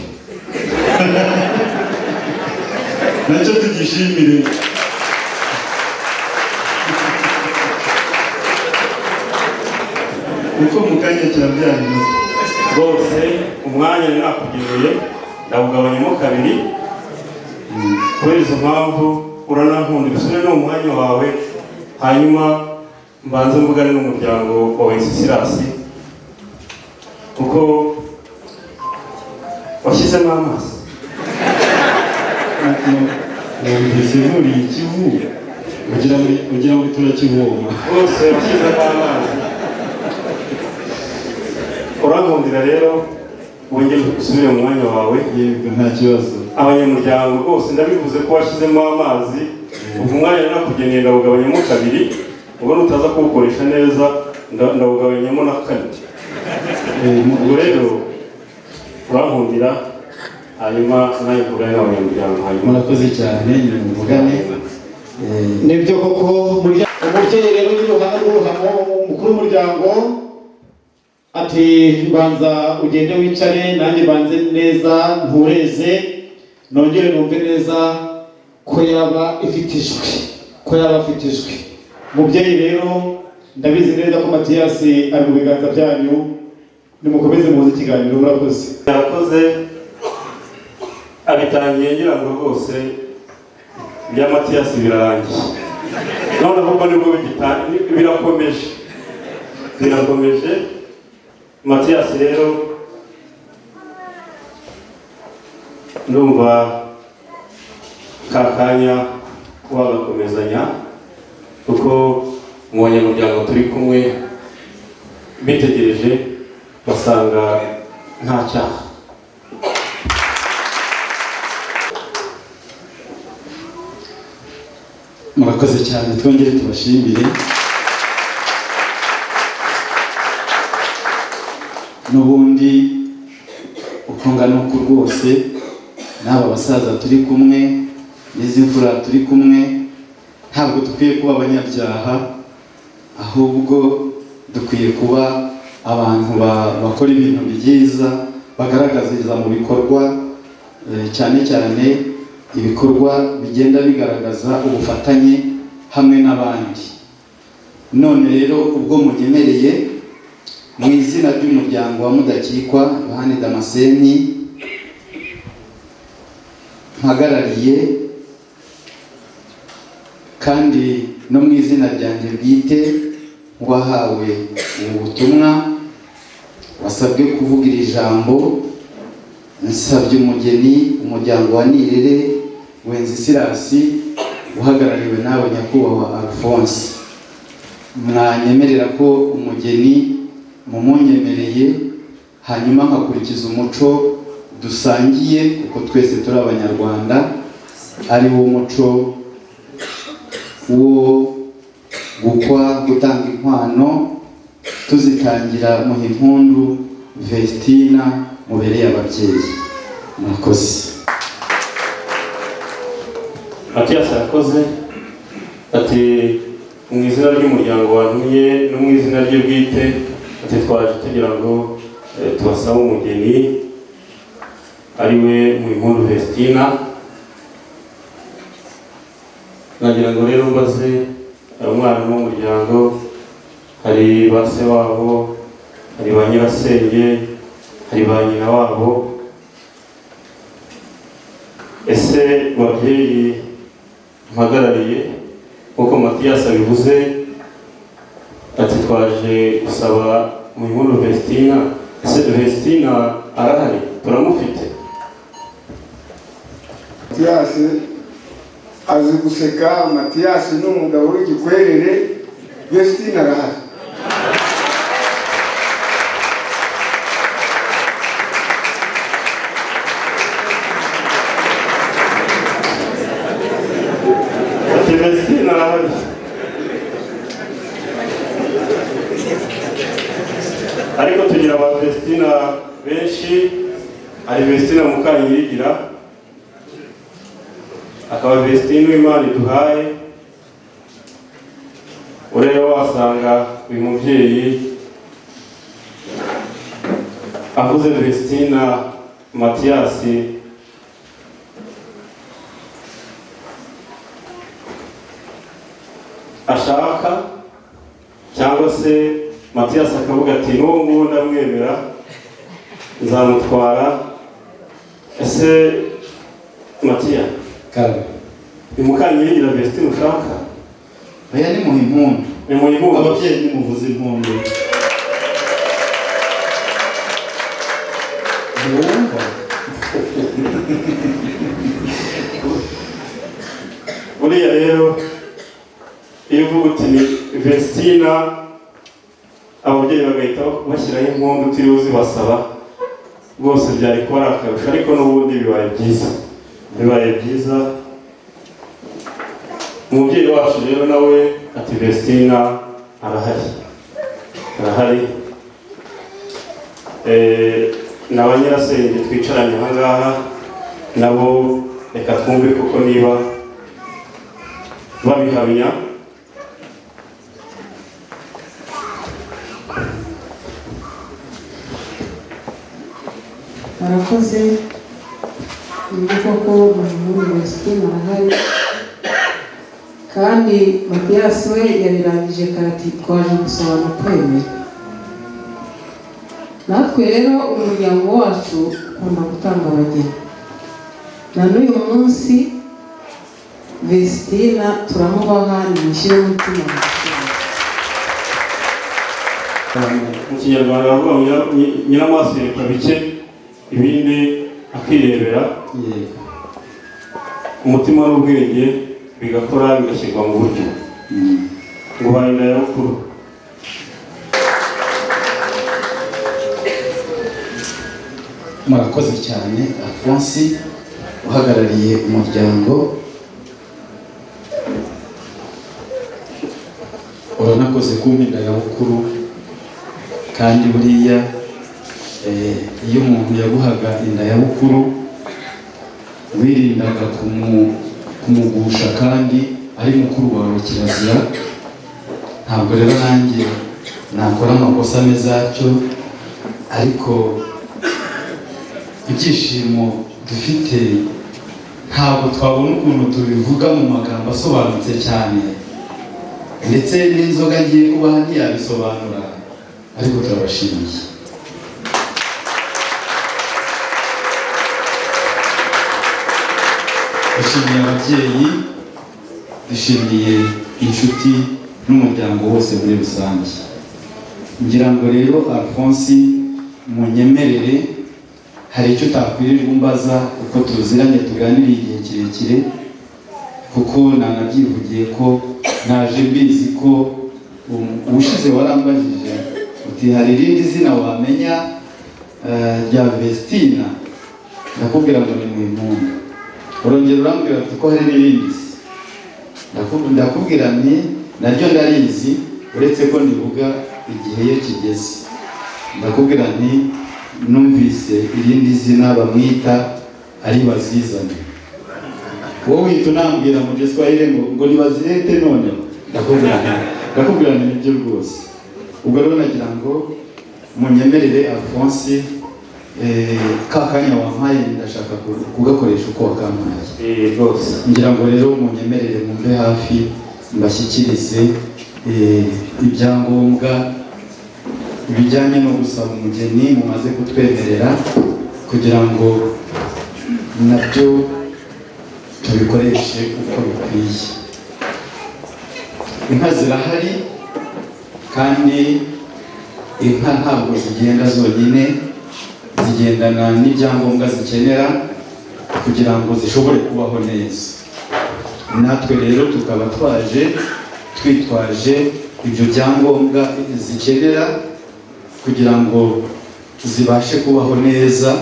Nacyo tugishimire. Uko mu kanya kirabyarira rwose umwanya nakugeneye ndawugabanyamo kabiri kubera izo mpamvu uranankundira usubire no mu mwanya wawe hanyuma mbanze mvugane n'umuryango wa Wenceslas kuko washyizemo amazi numvise nkuriye ikivu ugira ngo turakivoma rwose washyizemo amazi urankundira rero wongere usubire mu mwanya wawe. Yego nta kibazo. Abanyamuryango rwose ndabivuze ko washyizemo amazi ubwo umwanya nakugeneye ndawugabanyamo kabiri ubwo nutaza kuwukoresha neza ndawugabanyamo na kane. Ubwo rero urankundira hanyuma nawe mvugane n'abanyamuryango hanyuma. Murakoze cyane muvugane. Nibyo koko umubyeyi rero w'iruhande rw'uruhamo umukuru w'umuryango ati banza ugende wicare nanjye banze neza ntureze nongere numve neza ko yaba afite ijwi. Mubyeyi rero ndabizi neza ko Matiyasi ari mu biganza byanyu, nimukomeze muze ikiganiro. Murakoze. Yarakoze abitangiye ngira ngo rwose bya Matiyasi birarangiye none ahubwo nibwo birakomeje. Matiyasi rero ndumva kakanya wagakomezanya kuko mu banyamuryango turi kumwe bitegereje basanga nta cyaha. Murakoze cyane twongere tubashimire. N'ubundi uko ngana uku rwose n'aba basaza turi kumwe n'izi mfura turi kumwe ntabwo dukwiye kuba abanyabyaha, ahubwo dukwiye kuba abantu bakora ibintu byiza bagaragariza mu bikorwa, cyane cyane ibikorwa bigenda bigaragaza ubufatanye hamwe n'abandi. None rero ubwo mugemereye mu izina ry'umuryango wa Mudakikwa Yohani Damascene mpagarariye kandi no mu izina ryanjye bwite wahawe ubu butumwa wasabwe kuvuga iri jambo, nsabye umugeni umuryango wa Nirere Wenceslas uhagarariwe nawe nyakubahwa Alphonse, mwanyemerera ko umugeni mumunyemereye hanyuma nkakurikiza umuco dusangiye kuko twese turi abanyarwanda, ari wo muco wo gutanga inkwano tuzitangira Muhimpundu Vestina mubereye ababyeyi. Murakoze. Matiyasi arakoze ati mu izina ry'umuryango wantumye no mu izina rye bwite ati twaje tugira ngo tubasabe umugeni ari we Muhimpundu Vestina. Nagira ngo rero mbaze umwana n'umuryango, hari ba se wabo, hari ba nyirasenge, hari ba nyina wabo, ese babyeyi mpagarariye nk'uko Matiyasi abivuze ati twaje gusaba Muhimpundu Vestina, ese Vestina arahari turamufite? Matiyasi azi guseka, Matiyasi ni umugabo w'igikwerere, Vestina arahari. hari Vestina Mukanyirigira, akaba Vestina Uwimana iduhaye. Ureba wasanga uyu mubyeyi avuze Vestina Matiyasi ashaka, cyangwa se Matiyasi akavuga ati n'uwo nguwo ndamwemera nzamutwara. Ese Matiya ni Mukanyirigira Vestina ushaka? Oya, ni muhimpundu. Ni muhimpundu. Ababyeyi nimuvuze impundu. Ntiwumva? Buriya rero iyo uvuga uti ni Vestina, ababyeyi bagahita bashyiraho impundu utiriwe uzibasaba, rwose byari kuba ari akarusho, ariko n'ubundi bibaye byiza. Umubyeyi wacu rero nawe ati Vestina arahari. Na ba nyirasenge twicaranye aha ngaha nabo reka twumve kuko niba babihamya. Barakoze, ni koko umuntu Vestina arahari, kandi Matiyasi we yabirangije karati twaje gusobanura kwemera. Natwe rero umuryango wacu ukunda gutanga abageni, na n'uyu munsi Vestina turamubaha, nimushyire umutima mu Kinyarwanda bavuga ngo nyiramaso yereka bike ibindi akirebera. Umutima n'ubwenge bigakora bigashyirwa mu buryo. Ngo barinda y'abukuru. Murakoze cyane Alphonse uhagarariye umuryango. Uranakoze kumpa inda ya bukuru, kandi buriya iyo umuntu yaguhaga inda ya bukuru wirindaga kumugusha kandi ari mukuru wawe kirazira. Ntabwo rero nanjye nakora amakosa ameze atyo, ariko ibyishimo dufite ntabwo twabona ukuntu tubivuga mu magambo asobanutse cyane, ndetse n'inzoga ngiye kubaha ntiyabisobanura, ariko turabashimiye. Dushimiye ababyeyi, dushimiye inshuti n'umuryango wose muri rusange. Ngira ngo rero Alphonse munyemerere, hari icyo utakwirirwa umbaza uko tuziranye tuganiriye igihe kirekire, kuko nanabyivugiye ko naje mbizi ko ubushize warambajije uti hari irindi zina wamenya rya Vestina, ndakubwira ngo ni Muhimpundu. Urongera urambwira ati ko hari n'irindi, ndakubwira nti naryo ndarizi, uretse ko ndivuga igihe iyo kigeze. Ndakubwira nti numvise irindi zina bamwita ari Bazizane. Wowe uhita unambwira mu Giswahili ngo nibazirete none, ndakubwira nti nibyo rwose. Ubwo rero nagira ngo munyemerere Alphonse, ka kanya wampaye ndashaka kugakoresha uko wakampaye. Rwose ngira ngo rero munyemerere mumbe hafi mbashyikirize ibyangombwa bijyanye no gusaba umugeni mumaze kutwemerera, kugira ngo nabyo tubikoreshe uko bikwiye. Inka zirahari, kandi inka ntabwo zigenda zonyine, zigendana n'ibyangombwa zikenera kugira ngo zishobore kubaho neza. Natwe rero tukaba twaje twitwaje ibyo byangombwa zikenera kugira ngo zibashe kubaho neza.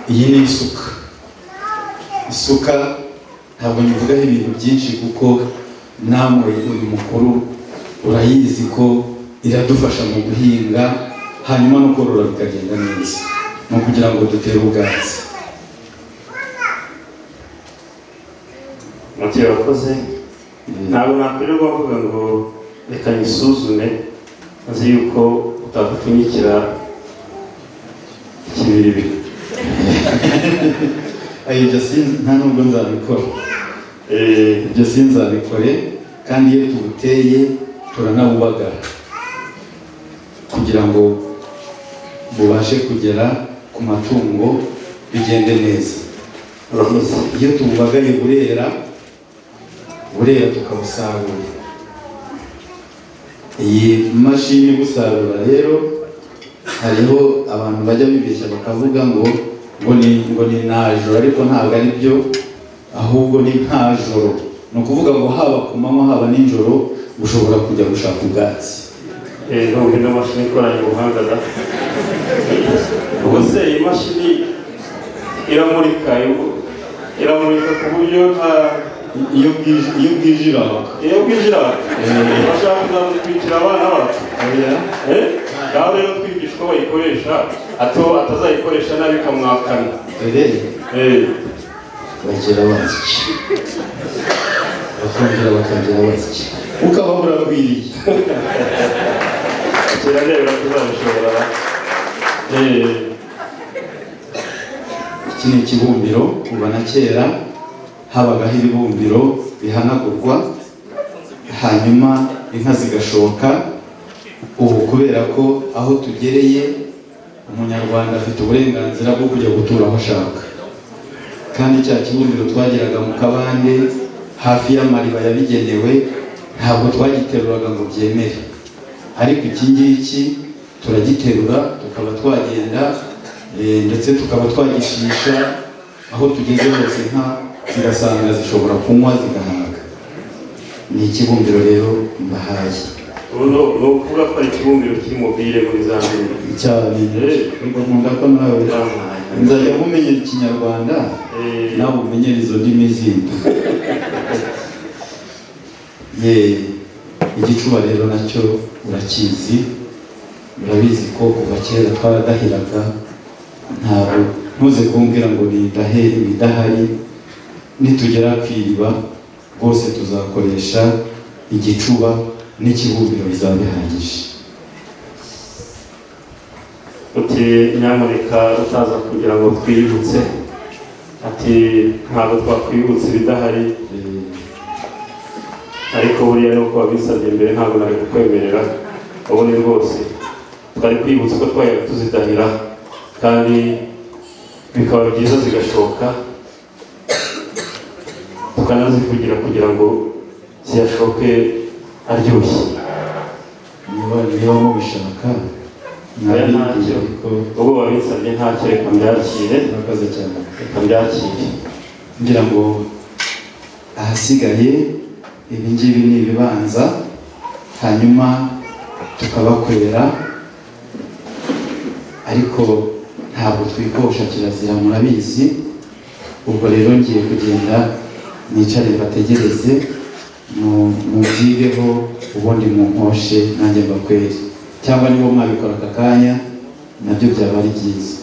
Iyi ni isuka ntabwo nyivugaho ibintu byinshi kuko namwe uyu mukuru urayizi ko iradufasha mu guhinga hanyuma no korora bikagenda neza no kugira ngo dutere ubwatsi. Mati yakoze ntabwo nakwirirwa mvuga ngo reka nisuzume azi yuko utagupfunyikira ikibiribiri. Ibyo nta nubwo nzabikora, ibyo sinzabikore, kandi iyo tubuteye turanabubagara kugira ngo bubashe kugera ku matungo bigende neza. Iyo tububagaye burera tukabusarura. Iyi mashini gusarura rero hariho abantu bajya bibeshya bakavuga ngo ni najoro, ariko ntabwo ari byo, ahubwo ni ntajoro. Ni ukuvuga ngo haba ku manywa haba nijoro ushobora kujya gushaka ubwatsi. Nubwo ino mashini ikoranye ubuhanga da. Ubwo se iyi mashini iramurika ku buryo iyo bwije iraka. Bashaka kuzamutwikira abana bacu. Ngaho rero twigisha uko bayikoresha, atazayikoresha nabi ikamwakana. Bagira baziki, bakongera bakagira baziki, ukababura rwiriye. Kera rero tuzabishobora. Iki ni ikibumbiro. Kuva na kera habagaho ibibumbiro bihanagurwa hanyuma inka zigashoka. Ubu kubera ko aho tugereye umunyarwanda afite uburenganzira bwo kujya gutura aho ashaka, kandi cya kibumbiro twageraga mu kabande hafi y'amariba yabigenewe ntabwo twagiteruraga ngo byemere, ariko iki ngiki turagiterura tukaba twagenda ndetse tukaba twagishisha aho tugeze hose inka zigasanga zishobora kunywa zigahaga. Ni ikibumbiro rero mbahaye. Ni ukuvuga ko ari ikibumbiro kiri mobile muri Zambia cyane. Nkunda ko nawe nzajya mumenyera ikinyarwanda nawe umenyera izo ndimi zindi. Igicuba rero nacyo urakizi, urabizi ko kuva kera twaradahiraga. Ntabwo ntuze kumbwira ngo bidahari. Nitugera ku iriba rwose tuzakoresha igicuba n'ikibumbiro bizaba bihagije. Uti nyamuneka utaza kugira ngo twibutse, ati ntabwo twakwibutsa ibidahari, ariko buriya nuko wabisabye mbere ntabwo nari kukwemerera. Ubundi rwose twari kwibutsa ko twajyaga tuzidahira kandi bikaba byiza zigashoka, tukanazivugira kugira ngo ziyashoke aryoshye. Niba mubishaka ubu wabisabye ntacyo, reka mbyakire. Murakoze cyane. Reka mbyakire. Ngira ngo ahasigaye ibi ngibi ni ibibanza, hanyuma tukabakorera, ariko ntabwo twikosha, kirazira murabizi. Ubwo rero ngiye kugenda nicare bategereze mubyigeho, ubundi munkoshe nanjye mbakwere, cyangwa niba mwabikora aka kanya nabyo byaba ari byiza.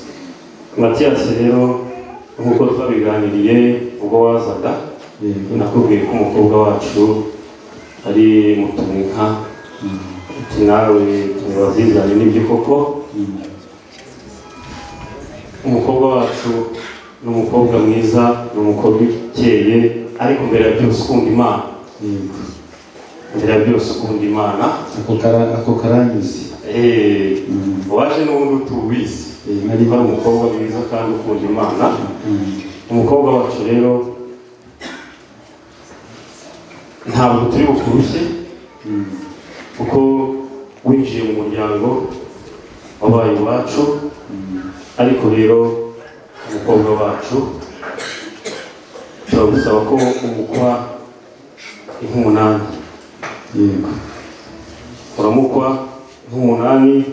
Matiyasi rero nk'uko twabiganiriye ubwo wazaga, nakubwiye ko umukobwa wacu ari mutumika, ati nawe wazizanye n'ibyo koko. Umukobwa wacu ni umukobwa mwiza, ni umukobwa ukeye, ariko mbere ya byose ukunda Imana. Mbere ya byose ukunda Imana. Ako karanyuze. Waje n'ubundi utubizi, ariko ari umukobwa mwiza kandi ukunda Imana. Umukobwa wacu rero ntabwo turi bukurushye, kuko winjiye mu muryango wabaye iwacu, ariko rero umukobwa wacu turagusaba ko umukwa inka 8. Uramukwa inka 8,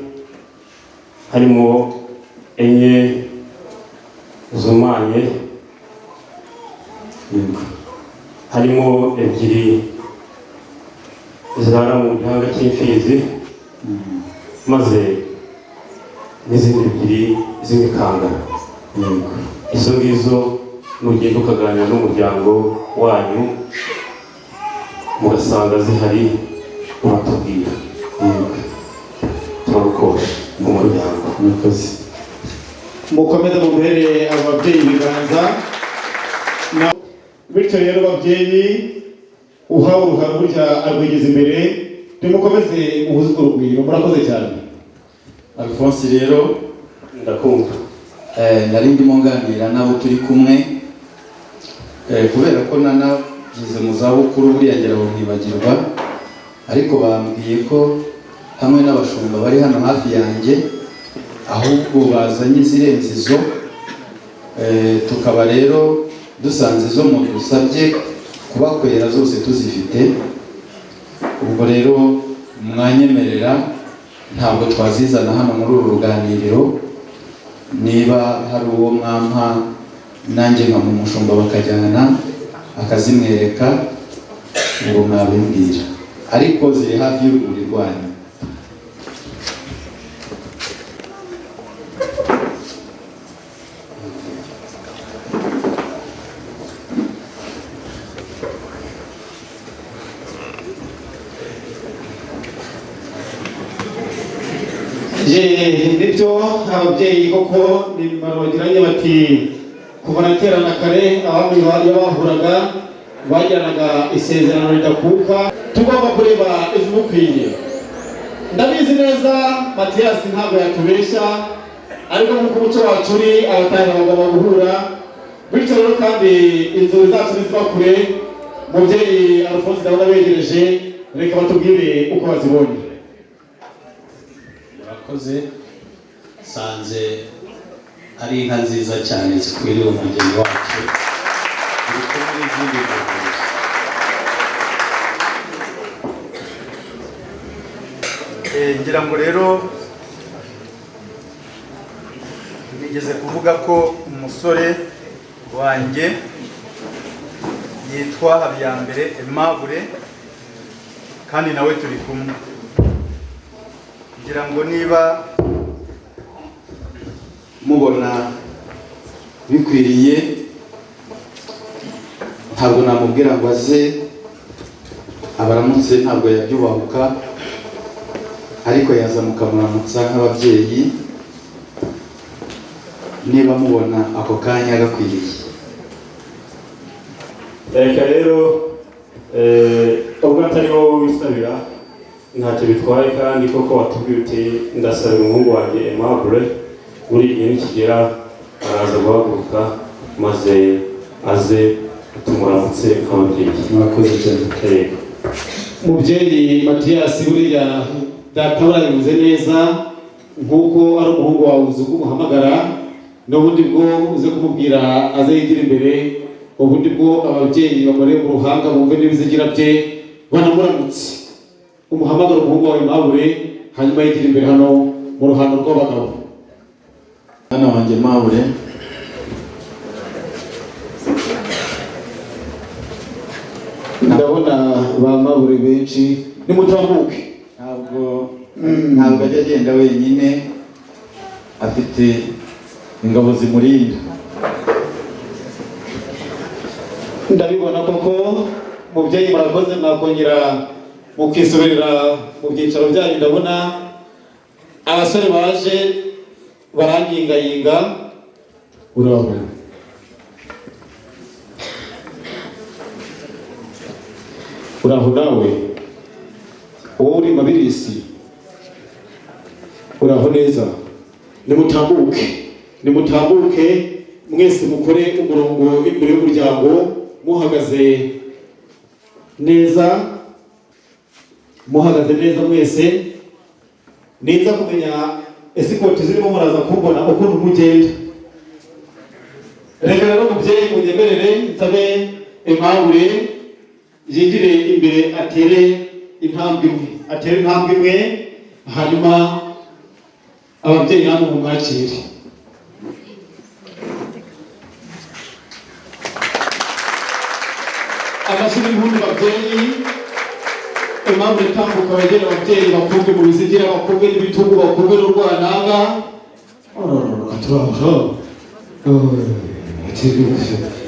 harimo 4 zumanye, harimo 2 zirara mu gihanga cy'imfizi, maze n'izindi ebyiri z'imikanga. Izo ngizo nugenda ukaganira n'umuryango wanyu mugasanga zihari uratubwira. Turabukosha mu muryango. Mukomeze mubereye ababyeyi ibiganza. Bityo rero ababyeyi uhawe uruhara burya arwigeza imbere, nimukomeze muhuze urugwiro. Murakoze cyane. Alphonse rero ndakumva. Nari ndimo nganira nabo turi kumwe, kubera ko nanagize mu zabukuru buriya ngira ngo ntibagirwa, ariko bambwiye ko hamwe n'abashumba bari hano hafi yanjye ahubwo bazanye izirenze izo, tukaba rero dusanze izo mudusabye kubakwera zose tuzifite. Ubwo rero mwanyemerera ntabwo twazizana hano muri uru ruganiriro, niba hari uwo mwampa nanjye nka mu mushumba bakajyana akazimwereka ngo mwabimbwira, ariko ziri hafi y'urwuri rwanyu. Nibyo ababyeyi koko bagiranye bati kuva na kera na kare abami bahuraga bagiranaga isezerano ridakuka, tugomba kureba izimukwiye. Ndabizi neza Matiyasi ntabwo yatubeshya, ariko nk'uko umuco wacu uri abatahira bagomba guhura. Bityo rero kandi inzozi zacu niziba kure. Mubyeyi Alphonse ndabona begereje, reka batubwire uko bazibonye. Murakoze. Sanze ari inka nziza cyane zikwiriye umugeni wacu. Ngira ngo rero nigeze kuvuga ko umusore wanjye yitwa Habiyambere Aimable kandi nawe turi kumwe. Ngira ngo niba mubona bikwiriye ntabwo namubwira ngo aze abaramutse, ntabwo yabyubahuka, ariko yaza mukamuramutsa nk'ababyeyi niba mubona ako kanya gakwiriye. Reka rero ubwo atari wowe wisabira ntacyo bitwaye, kandi koko watubwiye uti ndasabira umuhungu wanjye Aimable, buri gihe nikigera araza guhaguruka maze aze tumuramutse nk'ababyeyi. Mwakoze cyane. Mubyeyi Matiyasi, buriya data urabivuze neza, nk'uko ari umuhungu wawe uzi kumuhamagara, n'ubundi bwo uze kumubwira aze yigira imbere, ubundi bwo ababyeyi bamure mu ruhanga bumve n'ibizigira bye banamuramutse. Umuhamagara umuhungu wawe Aimable, hanyuma yigira imbere hano mu ruhando rw'abagabo. Mwana wanjye Aimable, ndabona ba Aimable benshi, nimutamuke. Ntabwo ajya agenda wenyine, afite ingabo zimurinda. Ndabibona koko. Mubyeyi murakoze, mwakongera mukisubirira mu byicaro byanyu. Ndabona abasore baje baranyingayinga. Urabona uraho nawe, wowe uri Mabirisi, uraho neza. Nimutambuke mwese, mukore umurongo imbere y'umuryango muhagaze neza mwese. Niza kumenya esikoti zirimo muraza kumbona ukuntu mugenda. Reka rero mubyeyi munyemerere nsabe Aimable yigire imbere, atere intambwe imwe, hanyuma ababyeyi namwe mumwakire. Amashuri y'impundu babyeyi. Aimable Tambuka bagera ababyeyi bakumve mu bizigira bakumve n'ibitugu bakumve n'urwananga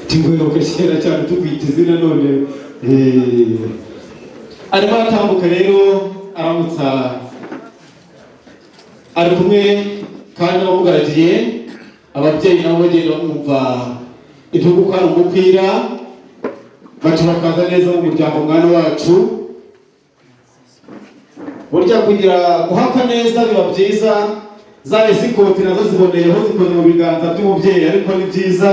tingoyoke kera cyane tukwita izina none arimo aratambuka rero aramutsa ari kumwe kandi n'abamugaragiye ababyeyi nabo bagenda bamwumva igihugu ko ari umupira bacu bakaza neza mu muryango mwana wacu burya kugira guhaka neza biba byiza za esikoti nazo ziboneyeho zikoze mu biganza by'umubyeyi ariko ni byiza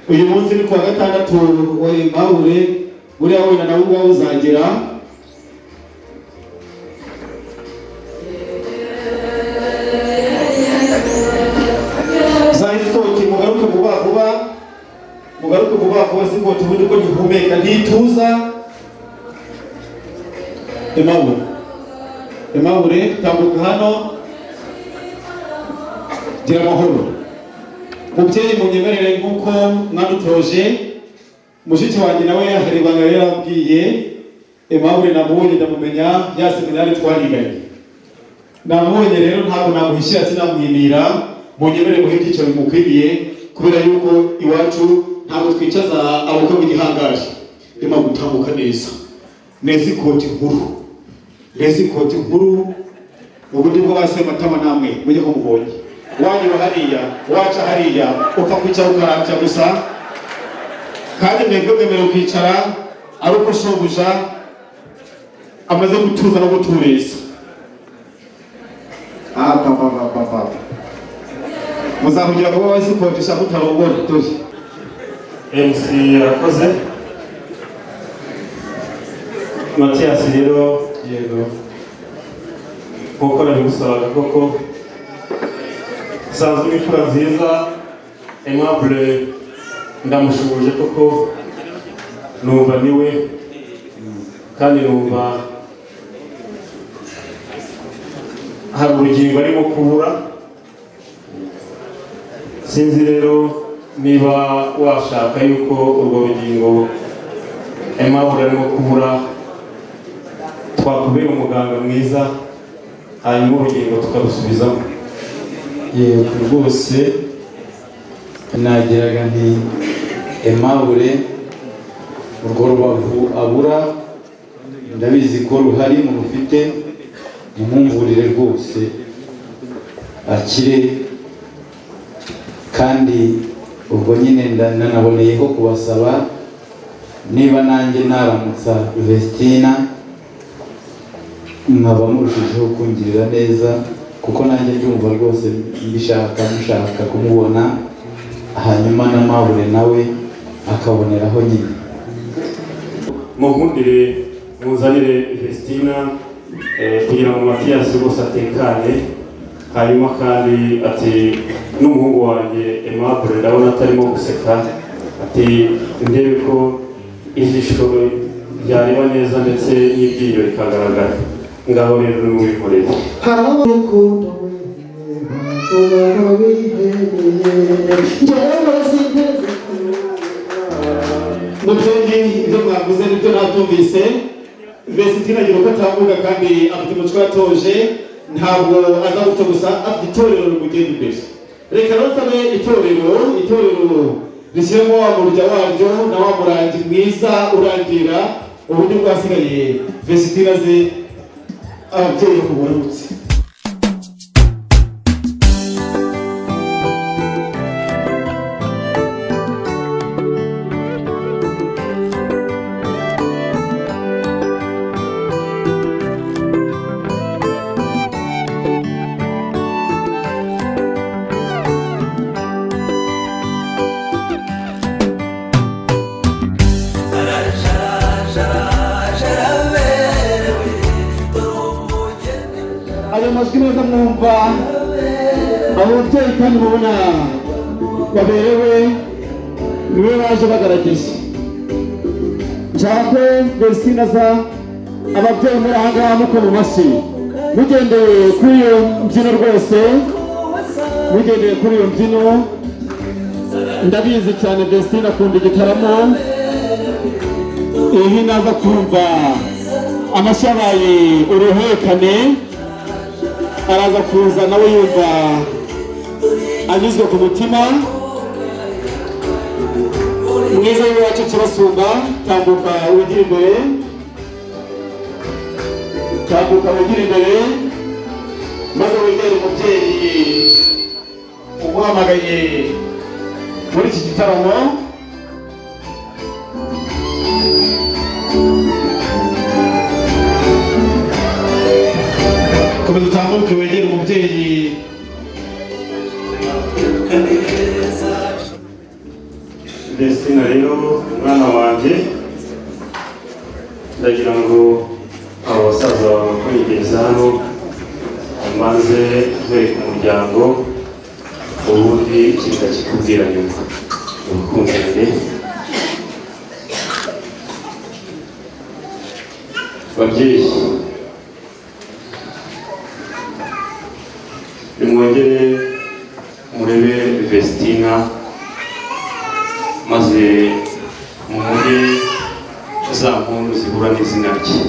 uyu munsi ni kuwa gatandatu wa Aimable buriya wenda nawe ubwawe uzagera za esikoti mugaruke vuba vuba esikoti ubundi ko gihumeka ntituza Aimable tambuka hano gira amahoro mubyeyi munyemerere nk'uko mwadutoje mushiki wanjye nawe hari ibanga rero yambwiye Aimable namubonye ndamumenya ya seminari twariganye namubonye rero ntabwo namuhishira sinamwimira munyemerere muhe ibyicaro bimukwiriye kubera yuko iwacu ntabwo twicaza abukwe mu gihangaje Aimable gutambuka neza ikoti nkuru ubundi bwo base matama namwe mujye ko mubonye wanyura hariya waca hariya upfa kwicara ukarambya gusa kandi mwebwe mwemerewe kwicara ari uko shobuja amaze gutuza no gutureza muzahugira kuba wazikotisha mutarongora dore MC yarakoze Mathias rero yego kuko nabigusabaga koko sanzwe imfura nziza Aimable ndamushubuje koko numva niwe kandi numva hari urugingo arimo kubura sinzi rero niba washaka yuko urwo rugingo Aimable arimo kubura twakubera umuganga mwiza hanyuma urugingo tukarusubizamo yego rwose nagiraga nti Aimable urwo rubavu abura ndabizi ko ruhari mu rufite mumumvurire rwose akire kandi ubwo nyine nanaboneyeho kubasaba niba nanjye naramutsa Vestina mwaba murushijeho kungirira neza kuko nanjye ndumva rwose mushaka kumubona hanyuma na Aimable nawe akaboneraho nyine munkundire muzanire Vestina kugira ngo Mathias rwose atekane hanyuma kandi ati n'umuhungu wanjye Aimable ndabona atarimo guseka ati ndebe ko ijisho ryareba neza ndetse n'iryinyo rikagaragara ngaho rero n'ubikoreye mubyeyi ibyo mwavuze nibyo nabyumvise Vestina agira uko atambuka kandi afite umuco yatoje ntabwo aza gutyo gusa afite itorero rimugenda imbere reka nsabe itorero rishyiramo wa murya waryo na wa murangi mwiza urangira uburyo bwasigaye Vestina ze ababyeyi kuburutse ayo majwi meza mwumva ababyeyi kandi mubona baberewe niwe baje bagaragaje nshaka ko Vestina aza ababyeyi muri aha ngaha muko mu mashyi mugendeye kuri iyo mbyino rwose mugendeye kuri iyo mbyino ndabizi cyane Vestina akunda igitaramo iyi naza kumva amashyi abaye uruhekane araza kuza nawe yumva anyuzwe ku mutima. Mwiza w'iwacu kirasumba, tambuka wigire imbere, tambuka wigire imbere, maze wegere umubyeyi umuhamagaye muri iki gitaramo. Komeza utambuke wegere umubyeyi. Destina rero mwana wanjye, ndagira ngo abo basaza bakwegereza hano maze nkwereke umuryango, ubundi ikintu kikubwira nyuma. Urukundanire babyeyi, nimwongere murebe Vestina maze mumuhe za mpundu zihura n'izina rye.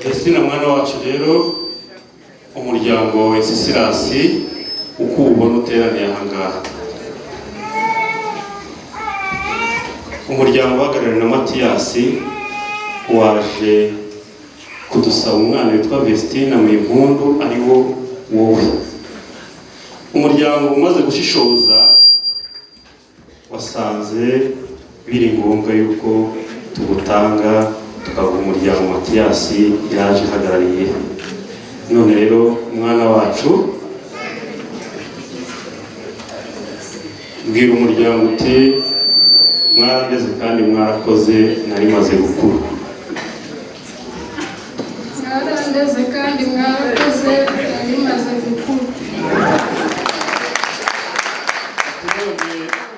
Vestina mwana wacu rero, umuryango wa Wenceslas uko ubona uteraniye aha ngaha, umuryango uhagarariwe na Matiyasi waje kudusaba umwana witwa Vestina mu impundu ari wo wowe. Umuryango umaze gushishoza wasanze biri ngombwa yuko tugutanga tukaguha umuryango Matiyasi yaje ahagarariye. None rero umwana wacu, bwira umuryango uti mwarandeze kandi mwarakoze, nari maze gukura. Mwarandeze kandi mwarakoze, nari maze gukura.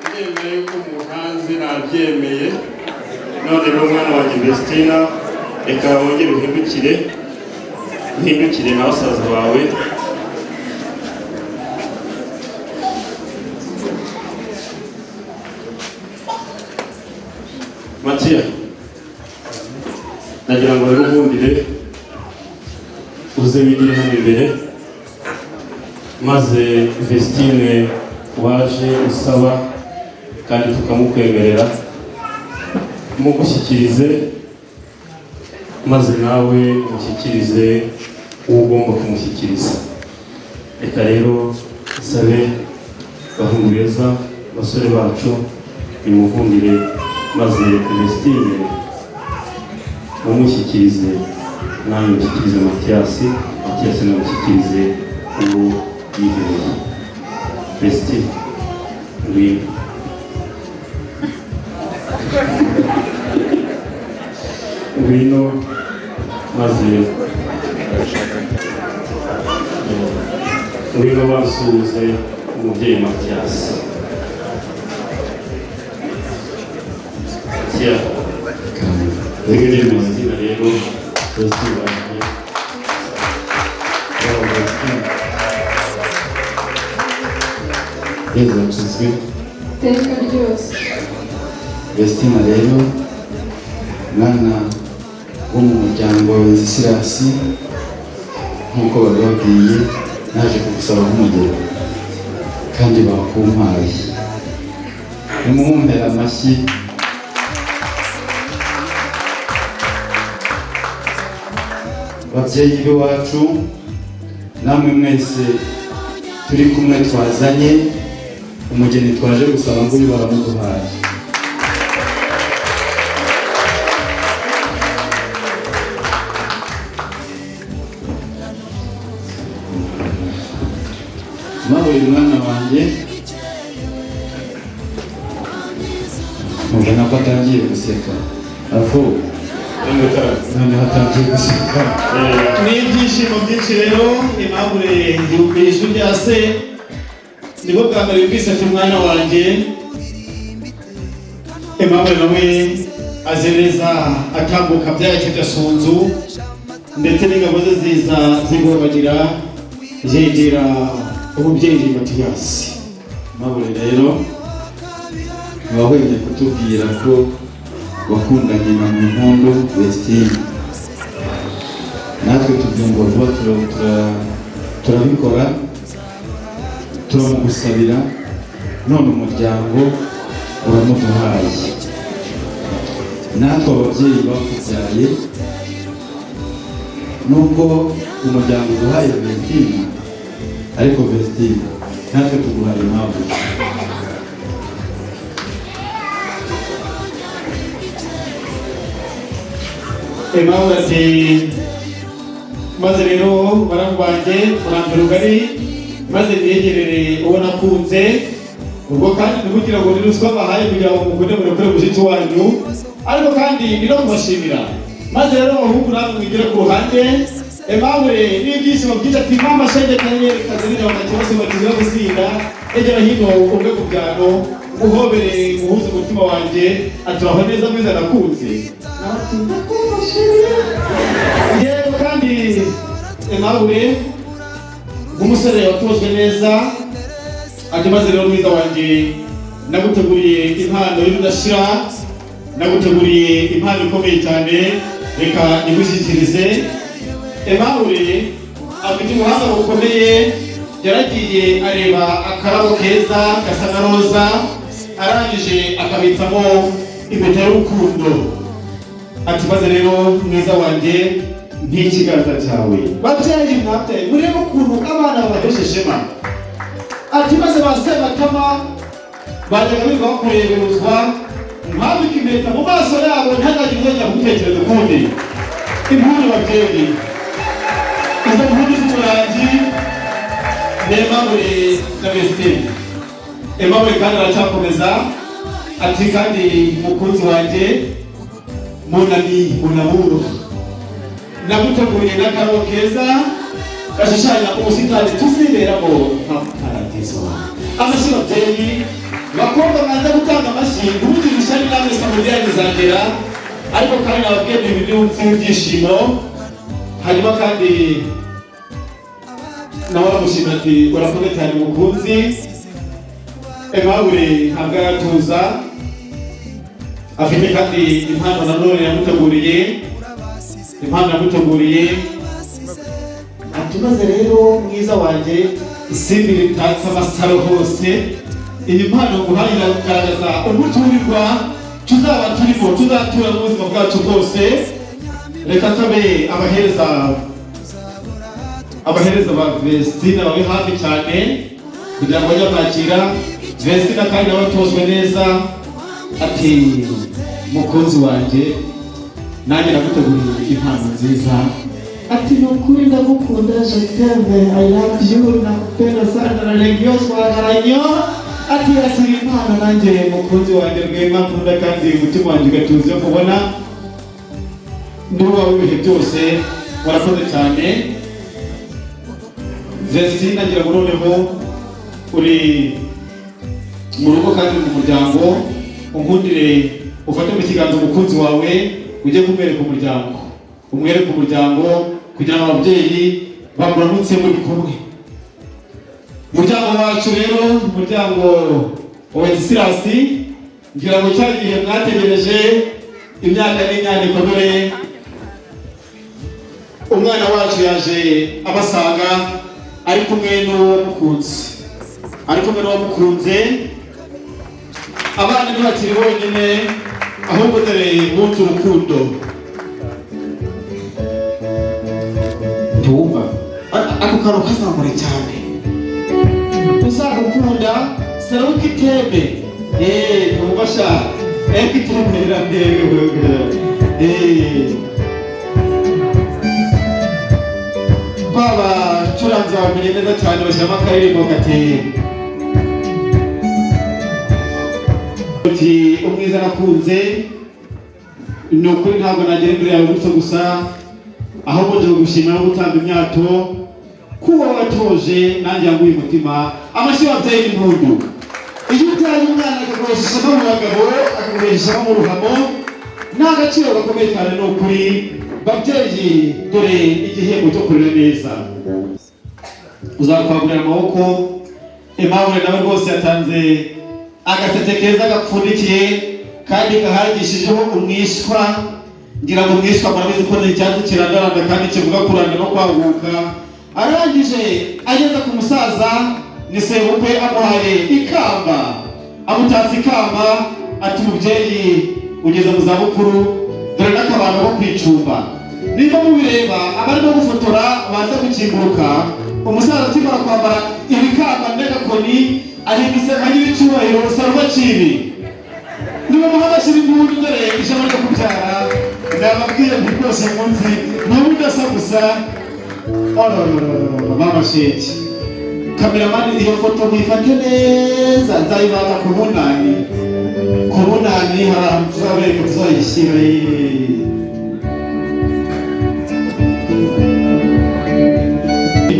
Ndemeye yuko umuhanzi nabyemeye. None rero umwana wanjye Vestina, reka wongere uhindukire na basaza bawe. Matiya, nagira ngo rero ubumbire uze wigire hano imbere, maze Vestine waje usaba kandi tukamukwemerera mugushyikirize, maze nawe mushyikirize uwo ugomba kumushyikiriza. Reka rero sabe bahungu beza, basore bacu, nimuvundire maze Vestine mumushyikirize, nawe mushyikirize Matiyasi nawe mushyikirize uwo yihereye. Vestine ngwino. Ngwino maze ngwino basuhuze umubyeyi Matiyasi. Tia ngwino Vestina rero Vestina Yezu akizwe. Iteka ryose. Vestina rero mwana wo mu muryango wa Wenceslas, nk'uko babibabwiye, naje kugusaba nk'umugeni kandi bakumpaye. Nimumpere amashyi. Babyeyi b'iwacu, namwe mwese turi kumwe twazanye umugeni twaje gusaba ngo uyu baramuduhaye. Mawe mwana wanjye, mubona ko atangiye guseka, aho none hatangiye guseka. N'ibyishimo byinshi rero, Aimable yumva ijwi rya se, nibwo bwa mbere yumvise ati umwana wanjye. Aimable nawe azi neza atambuka byacyo gasunzu, ndetse n'ingabo ze ziza zigobagira yegera umubyeyi Matiyasi. Aimable rero wahwemye kutubwira ko wakundanye na Mpundu Vestine. Natwe tubyumva vuba turabikora, turamugusabira, none umuryango uramuduhaye. Natwe ababyeyi bakubyaye, nubwo umuryango uduhaye Vestine, ariko Vestine natwe tuguhaye impamvu. Impamvu ati maze rero barangwanje urambere ugari maze niyegerere uwo nakunze, ubwo kandi nikugira ngo niruswa bahaye kugira ngo mukunde murekure mushiki wanyu, ariko kandi niro kubashimira. Maze rero abahungu namwe mwigire ku ruhande. Impamvu n'ibyishimo byinshi ati mama shenge kanyenyeri kazirira bakakibose bakizira gusinda egera hino ubwe ku byano uhobere muhuze umutima wanjye aturaho neza mwiza nakunze. Yewe kandi Aimable nk'umusore watozwe neza ati maze rero mwiza wanjye naguteguriye impano y'udashira, naguteguriye impano ikomeye cyane, reka nigushyikirize. Aimable afite ubuhanga bukomeye, yaragiye areba akarabo keza gasa na roza, arangije akabitsamo impeta y'urukundo. Ati maze rero mwiza wanjye nk'ikiganza cyawe babyeyi mwabyaye murebe ukuntu abana babaheshe ishema. Ati maze basebatama bajyaga biga bakureberuzwa mwambika impeta mu maso yabo ntazagire uzongera gutekereza ukundi. Impundu babyeyi, izo mpundu z'umurangi ni Aimable na Vestine. Aimable kandi aracyakomeza ati kandi mukunzi wanjye munamuru naguteguriye n'akarabo keza gashushanya ubusitani tuziberamo nka paradizo. Amashyi babyeyi, bakobwa mwanza gutanga amashyi ntugire ishyari namwe samudiyani zagera, ariko kandi nababwiye ibintu by'ibyishimo. Hanyuma kandi nawe aramushimira ati urakoze cyane mukunzi. Aimable ntabwo aratuza, afite kandi impano nanone yamuteguriye, impano yamuteguriye. Ati maze rero mwiza wanjye isimbi ritatse amasaro hose, iyi mpano nguhaye iragaragaza umuturirwa tuzaba turimo, tuzatura mu buzima bwacu bwose. Reka tabe abahereza ba Vestine babe hafi cyane kugira ngo bajye kwakira Vestine kandi nawe atozwe neza. Ati mukunzi wanjye nanjye naguteguriye impano nziza. Ati nukuri ndagukunda, je t'aime, I love you, nakupenda sana na legio swagaranyo. Ati asiri impano nanjye mukunzi wanjye rwema nkunda kandi umutima wanjye ugatuze kubona n'uwawe ibihe byose. Warakoze cyane Vestine, agira ngo noneho uri mu rugo kandi mu muryango, unkundire ufate mu kiganza umukunzi wawe ujye kumwereka umuryango, umwereka umuryango kugira ngo ababyeyi bamuramutse muri kumwe. Umuryango wacu rero, umuryango wa Wenceslas, ngira ngo cyari igihe mwategereje imyaka n'imyaniko, dore umwana wacu yaje abasanga ari kumwe n'uwamukunze. Abana ntibakiri bonyine, ahubwo dore bunze urukundo. Ntiwumva ako kantu kazamure cyane, uzagukunda saruka itembe. Ntubasha itembe rirambewe. Baba curanze bamenye neza cyane, bashyiramo akaririmbo gati umwiza nakunze. Ni ukuri ntabwo nagera imbere yawe gutyo gusa, ahubwo nje gushimira no gutanga imyato kuba watoje nanjye yanguye umutima. Amashyi babyeyi n'impundu. Iyo utaye umwana akaguheshamo mu bagabo, akaguheshamo mu ruhamo, ni agaciro gakomeye cyane. Ni ukuri babyeyi, dore igihembo cyo kurera neza. Uzakwagurira amaboko. Aimable nawe rwose yatanze agasete keza gapfundikiye kandi gahagishijeho umwishwa, ngira ngo umwishwa murabizi ko ni icyatsi kirandaranda kandi kivuga kuranda no kwaguka. Arangije ageze ku musaza ni sebukwe amuhaye ikamba, amutatse ikamba ati mubyeyi ugeze mu zabukuru dore n'akabando ko kwicumba. Niba mubireba abarimo gufotora baza gukinguruka, umusaza akimara kwambara ibikamba n'agakoni ahindutse nkagira icyubahiro sarwa kibi. Niba muhabashira impundu dore ijambo ryo kubyara ndababwiye nti rwose munsi ntabwo udasa gusa. Mama sheki kameramani iyo foto mwifate neza nzayibaka ku bunani hari ahantu tuzabereka tuzoyishyira.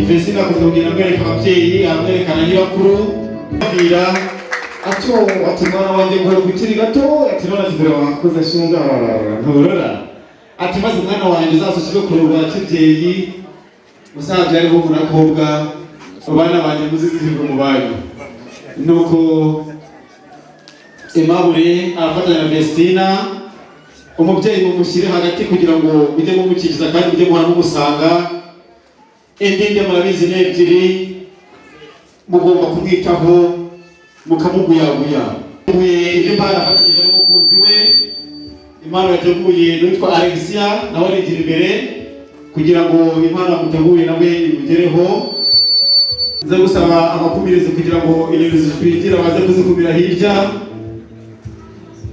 Mbese nakubwira mwereka ababyeyi amwerekana nyirakuru abwira ati mwana wanjye guhera ukiri gato ati none azibura wakoze shinga nturora ati maze umwana wanjye uzasukirwe ku rwa kibyeyi musaza ariho murakobwa abana banjye muzizihirwe mu banyu. Nuko Aimable arafatanya na Vestina umubyeyi mumushyire hagati kugira ngo mujye mumukikiza kandi mujye muhora mumusanga. Indinde murabizi n'ebyiri mugomba kumwitaho mukamuguyaguya. Ibyo Imana afatanyije n'umukunzi we impano yateguye n'uwitwa Alexia nawe arigira imbere kugira ngo impano yamuteguye nawe imugereho. Nza gusaba abakumirizi kugira ngo inyoni zitwigira baze kuzikumira hirya.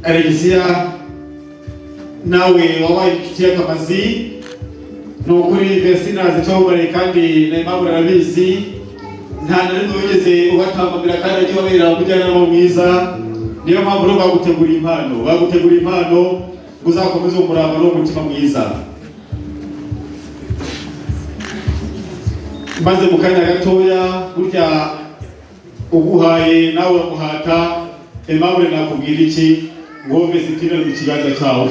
Alexia nawe wabaye inshuti y'akamazi ni ukuri Vestina zitobare kandi na Aimable arabizi nta na rimwe wigeze ubatambamira kandi agiye wabera umujyanama mwiza. Niyo mpamvu rero baguteguriye impano uzakomeze umurava n'umutima mwiza. Maze mu kanya gatoya burya uguhaye nawe uramuhata. Aimable nakubwira iki ngo Vestina mu kiganza cyawe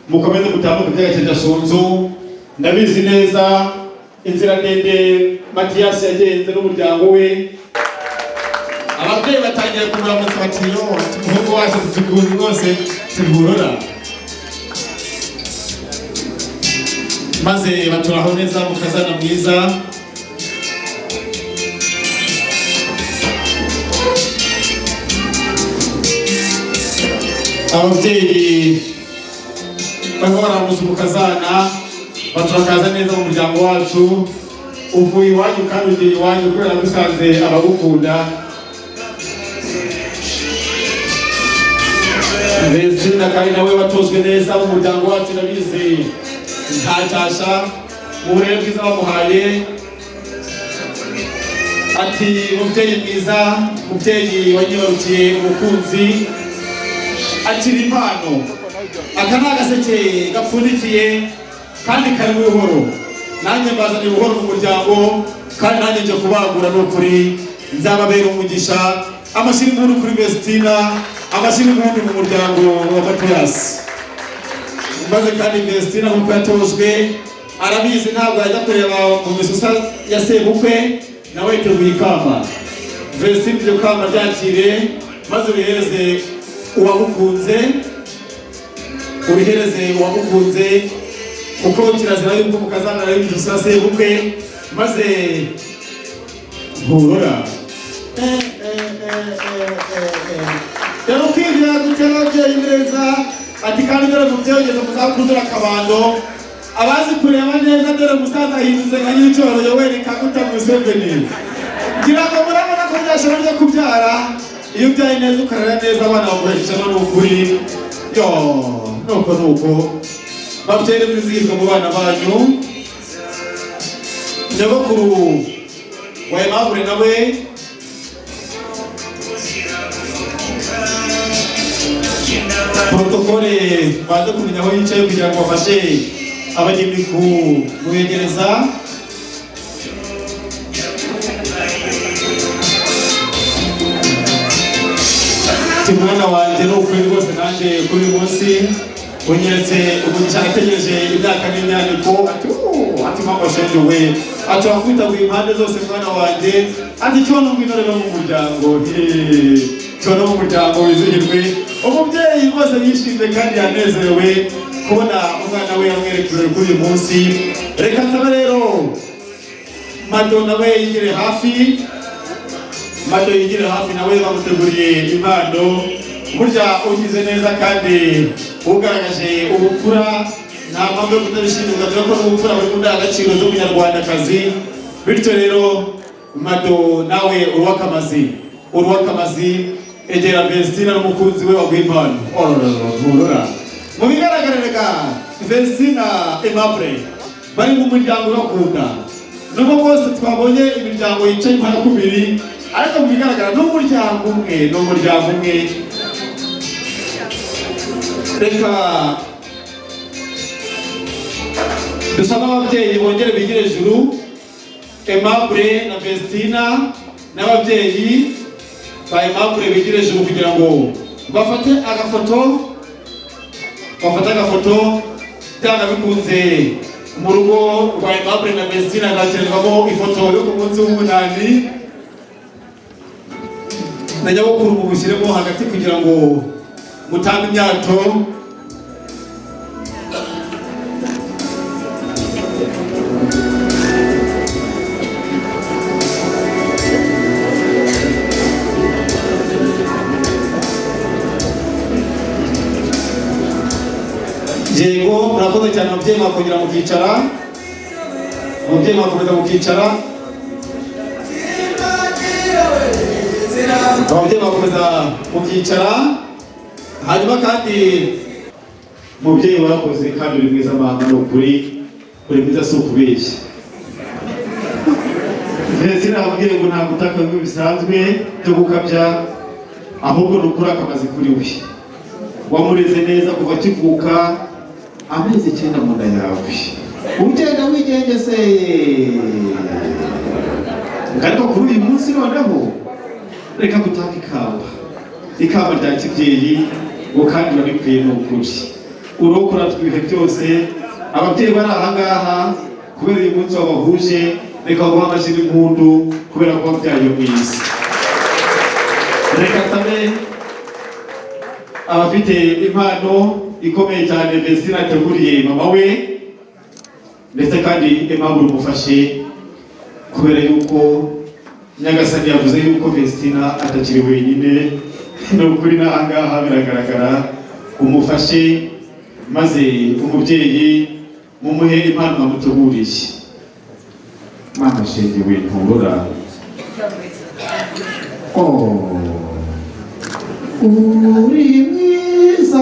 mukomeze mutambuka by'agace sonzo. Ndabizi neza inzira ndende Mathias yagenze n'umuryango we. Ababyeyi batangiye kumuramutsa bati yo umuhungu wacu tuguzi rwose tugurora, maze baturaho neza mukazana mwiza. Ababyeyi barimo baramuza umukazana baturakaza neza mu muryango wacu. Uvuye iwanyu kandi ugiye iwanyu kubera dusanze abagukunda. Vestina kandi nawe watozwe neza mu muryango wacu ndabizi ntacyasha mu burere bwiza bamuhaye. Ati mubyeyi mwiza, mubyeyi wanyibarukiye umukunzi, akiri impano. Aka ni agaseke gapfundikiye kandi karimo ubuhoro. Nanjye mbazaniye ubuhoro mu muryango kandi nanjye nje kubagura n'ukuri nzababera umugisha. Amashyira impundu kuri Vestina, amashyira impundu mu muryango wa Mathias. Maze kandi Vestina nk'uko yatojwe arabizi ntabwo yajya kureba mu misusa ya sebukwe nawe yiteguye ikamba. Vestina iryo kamba ryakire maze urihereze uwagukunze, kuko kirazira yuko mukazana ari misusa sebukwe maze nturora. Yarukwibya gutera ababyeyi neza ati kandi dore mubyeyi ugeze mu zabukuru akabando. Abazi kureba neza dore musaza ahindutse nka nyir'icyoro Yoweri Kaguta Museveni. Ngira ngo murabona ko byashobora ryo kubyara iyo ubyaye neza ukarera neza abana baguhesha n'ukuri. Yo nuko babyeyi mwizihirwe mu bana banyu. Nyogokuru wa Aimable nawe protokole baze kumenya aho yicaye kugira ngo bafashe abageni kubegereza. Mwana wanjye ni ukuri rwose nanjye kuri uyu munsi unyeretse umugisha ategereje imyaka n'imyaniko. Ati mama shenge we ati wakwitaguye impande zose mwana wanjye ati cyo ngwino rero mu muryango tubona mu muryango wizihirwe umubyeyi rwose yishimye kandi yanezerewe kubona umwana we yamwerekeje kuri uyu munsi. Reka nsaba rero Mado nawe yigire hafi, Mado yigire hafi nawe bamuteguriye impano. Burya ugize neza kandi ugaragaje ubupfura nta mpamvu yo kutabishimirwa, dore ko n'ubupfura buri mu ndangagaciro z'umunyarwandakazi. Bityo rero Mado nawe uruwakamazi egera Vestina n'umukunzi we waguha impano. Mu bigaragara rega Vestina Aimable bari mu muryango bakunda, nubwo bose twabonye imiryango yicaye impaka kubiri, ariko mu bigaragara n'umuryango umwe. Reka dusaba ababyeyi bongere bigire ejuru, Aimable na Vestina n'ababyeyi ba Aimable bigire ejuru kugira ngo bafate agafoto byanga bikunze mu rugo rwa Aimable na Vestina hazakenerwamo ifoto yo ku munsi w'umunani na nyabukuru mubushyiremo hagati kugira ngo mutange imyato. Yego murakoze cyane ababyeyi mwakongera mukicara, ababyeyi mwakomeza mukicara, ababyeyi bakomeza mukicara. Hanyuma kandi mubyeyi warakoze kandi uri mwiza mama, ni ukuri uri mwiza si ukubeshya. Mbese nababwiye ngo ntabwo utaka bimwe bisanzwe byo gukabya, ahubwo ni ukuri akamazi kuri we. Wamureze neza kuva akivuka amezi 9 mu nda yawe, ugenda wigengeseye. Ariko kuri uyu munsi noneho reka gutaka ikamba rya kibyeyi ngo kandi urabikwiye ni ukuri. Urokora twihe byose ababyeyi bari aha ngaha kubera uyu munsi wabahuje, reka guha amashyi n'impundu kubera ko wabyaye mwiza. Reka tabe abafite impano ikomeye cyane Vestina ateguriye mama we, ndetse kandi Aimable umufashe kubera yuko Nyagasani yavuze yuko Vestina atakiri wenyine. Ni ukuri n'aha ngaha biragaragara, umufashe maze umubyeyi mumuhe impano amuteguriye. Mama shenge we nturora, uri mwiza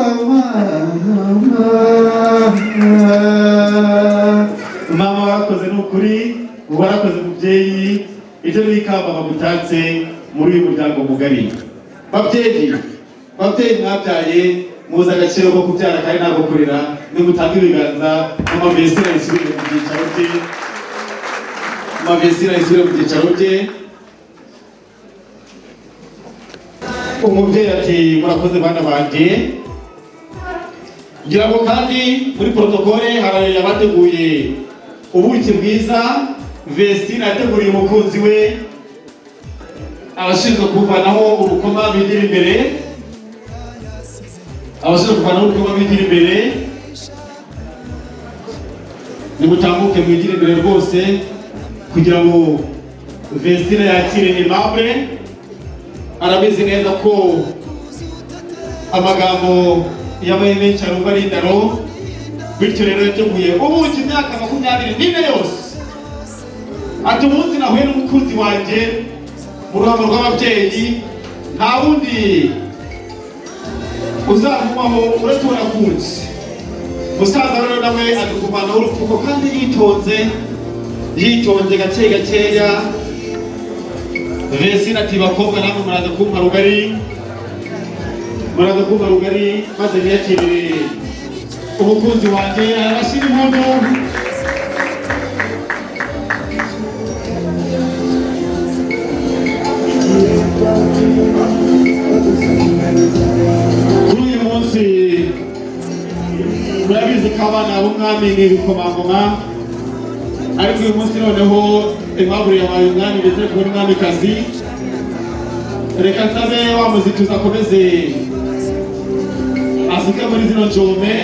mama, warakoze ni ukuri, warakoze mubyeyi. Ibyo bikamba bagutatse muri uyu muryango mugari. Babyeyi mwabyaye muzi agaciro ko kubyara kandi ntabwo kurera, nimutanga ibiganza mama Vestina isubire mu byicaro bye, mama Vestina isubire mu byicaro bye. Umubyeyi ati murakoze bana banjye. Ngira ngo kandi muri protokole hari abateguye ubuki bwiza Vestina yateguriye umukunzi we, abashinzwe kuvanaho urukoma bigira imbere, nimutambuke mwigire imbere rwose kugira ngo Vestina yakire Aimable. Arabizi neza ko amagambo yabaye menshi arumva ari indaro, bityo rero yateguye ubuki imyaka 24 yose. Ati umunsi nahuye n'umukunzi wanjye mu ruhamo rw'ababyeyi, nta wundi uzamubaho uretse urakunze. Musaza rero nawe adukuvanaho urupfuko kandi yitonze gake gakeya. Vestina ati bakobwa namwe muraza kumpa rugari, maze niyakirire umukunzi wanjye. Arashyira impundu. Kuri uyu munsi murabizi ko abana b'umwami ni ibikomangoma, ariko uyu munsi noneho Aimable yabaye umwami ndetse kuba umwamikazi. reka nsabe wa muzituzi akomeze asike muri zino njome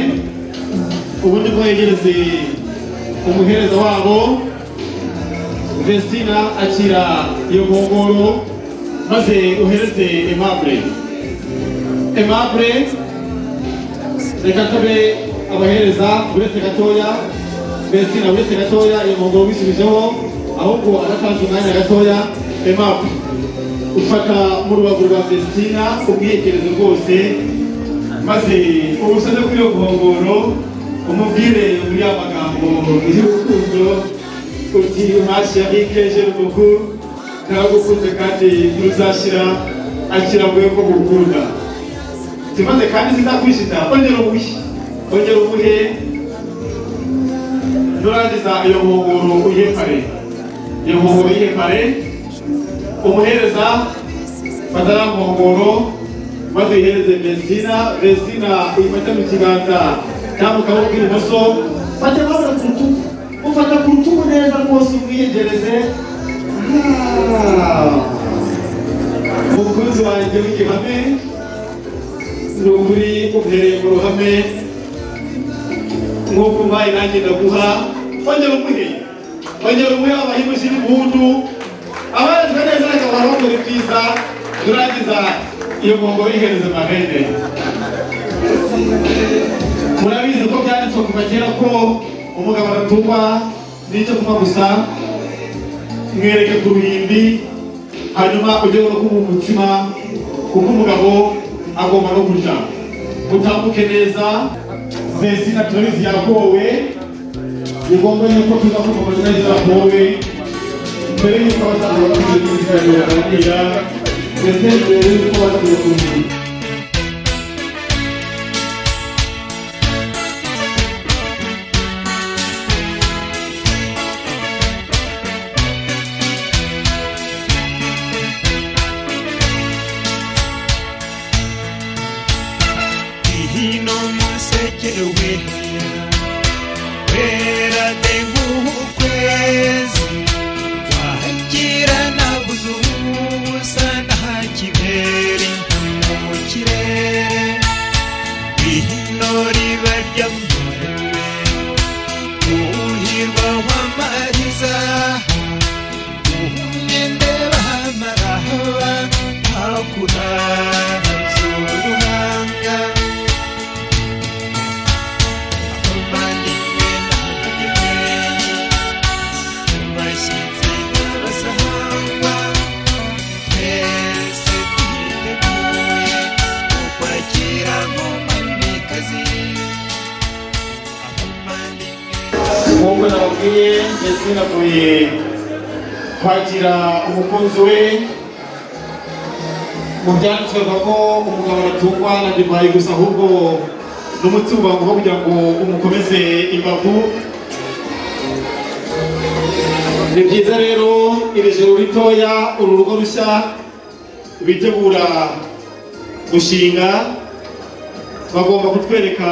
ubundi bwo yegereze umuhereza wabo Vestina akira iyo nkongoro maze uhereze Aimable reka nsabe abahereza uretse gatoya Vestina uretse gatoya iyo nkongoro wisubijeho ahubwo aratanze umwanya gatoya Aimable ufata mu rubavu rwa Vestina ubwiyegerezo rwose maze ubusaze kuri iyo nkongoro umubwire muri amagambo y'urukundo uti umashari keje rukuku karagukunze kandi ruzashira akira mwe ko gukunda timaze kandi sitakwishita ongera ubuhe nurangiza iyo nkongoro uyihepare umuhereza fatara nkongoro maze uyihereze Vestina uyifate mu kiganza cyangwa ukaboko k'ibumoso fate mabura ku rutugu ufata ku rutugu neza rwose umwiyegereze umukunzi wanjye w'igihame ni ukuri uhereye mu ruhame nk'uko umpaye nanjye ndaguha ongera umuhe abahimuzi n'impundu abarezwe neza bakaba bakora ibyiza turangiza iyo nkongoro yihereze Marraine. Murabizi ko byanditswe kuva kera ko umugabo aratungwa n'icyo kunywa gusa mwereke ku ruhimbi hanyuma ujye no kuba umutsima kuko umugabo agomba no kurya utambuke neza. Vestina turabizi yagowe bigomba yuko tuza kuva mu neza yagowe mbere yuko bazabona kugira ngo barangira ndetse mbere yuko bazagira kuruhimbi. Nk'uko nababwiye Vestina avuye kwakira umukunzi we mu byanditswe ko umugabo aratungwa na divayi gusa ahubwo n'umuti ubanguka kugira ngo umukomeze imbavu. Ni byiza rero iri joro ritoya uru rugo rushya bitegura gushinga bagomba kutwereka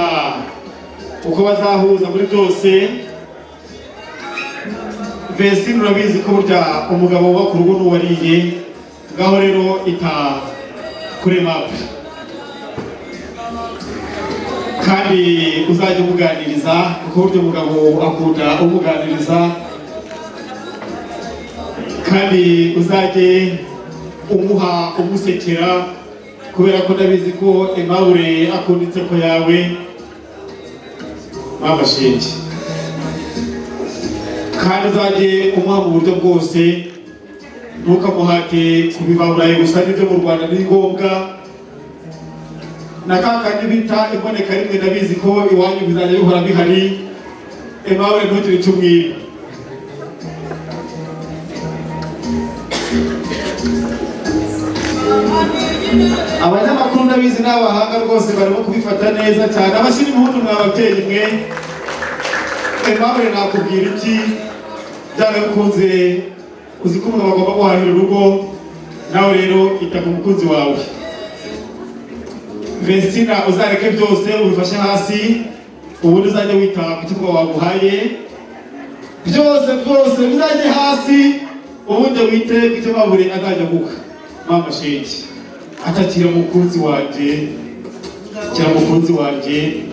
uko bazahuza muri byose. Vestina urabizi ko burya umugabo uba ku rugo n'uwariye ngaho rero ita kuri Aimable kandi uzajya umuganiriza kuko burya umugabo akunda umuganiriza kandi uzajye umuha umusekera kubera ko ndabizi ko Aimable akunda inseko yawe mama shenge kandi uzajye umuha mu buryo bwose ntukamuhate kubibaburaye gusa n'ibyo mu Rwanda ni ngombwa na kakandi bita imboneka rimwe ndabizi ko iwanyu bizajya bihora bihari. Aimable ntugire icyo umwiba. Abanyamakuru ndabizi n'abahanga rwose barimo kubifata neza cyane. Abashyira impundu mwa babyeyi mwe Aimable nakubwira iki byaba bikunze uzi ko umugabo agomba guhahira urugo nawe rero ita ku mukunzi wawe. Vestina uzareke byose ubifashe hasi ubundi uzajya wita ku cyo waguhaye byose bizajye hasi ubundi wite ku cyo Aimable azajya guha mama shenge. atakira mukunzi wanje, kira mukunzi wanje.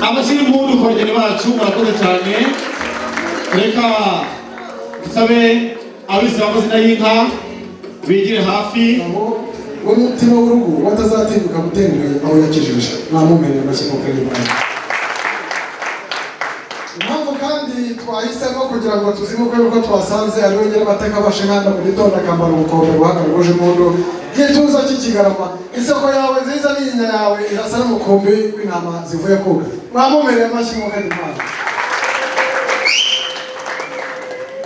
Amashyi y'impundu ku bageni bacu, murakoze cyane. Reka sabe abisi b'amazina y'inka bigire hafi. Umutima w'urugo watazatinduka gutera imbere aho yakijije, mwamumereye amashyi mu karirimba. Impamvu kandi twahisemo kugira ngo tuzimuke uko twasanze ari we nyiramateka abashe nkanda mu gitondo akambara ubukombe guhagarara uje impundu y'ituza cy'ikigarama. Isoko yawe nziza n'inya yawe irasa n'umukumbi w'intama zivuye koga. Mwamumereye amashyi mu karirimba.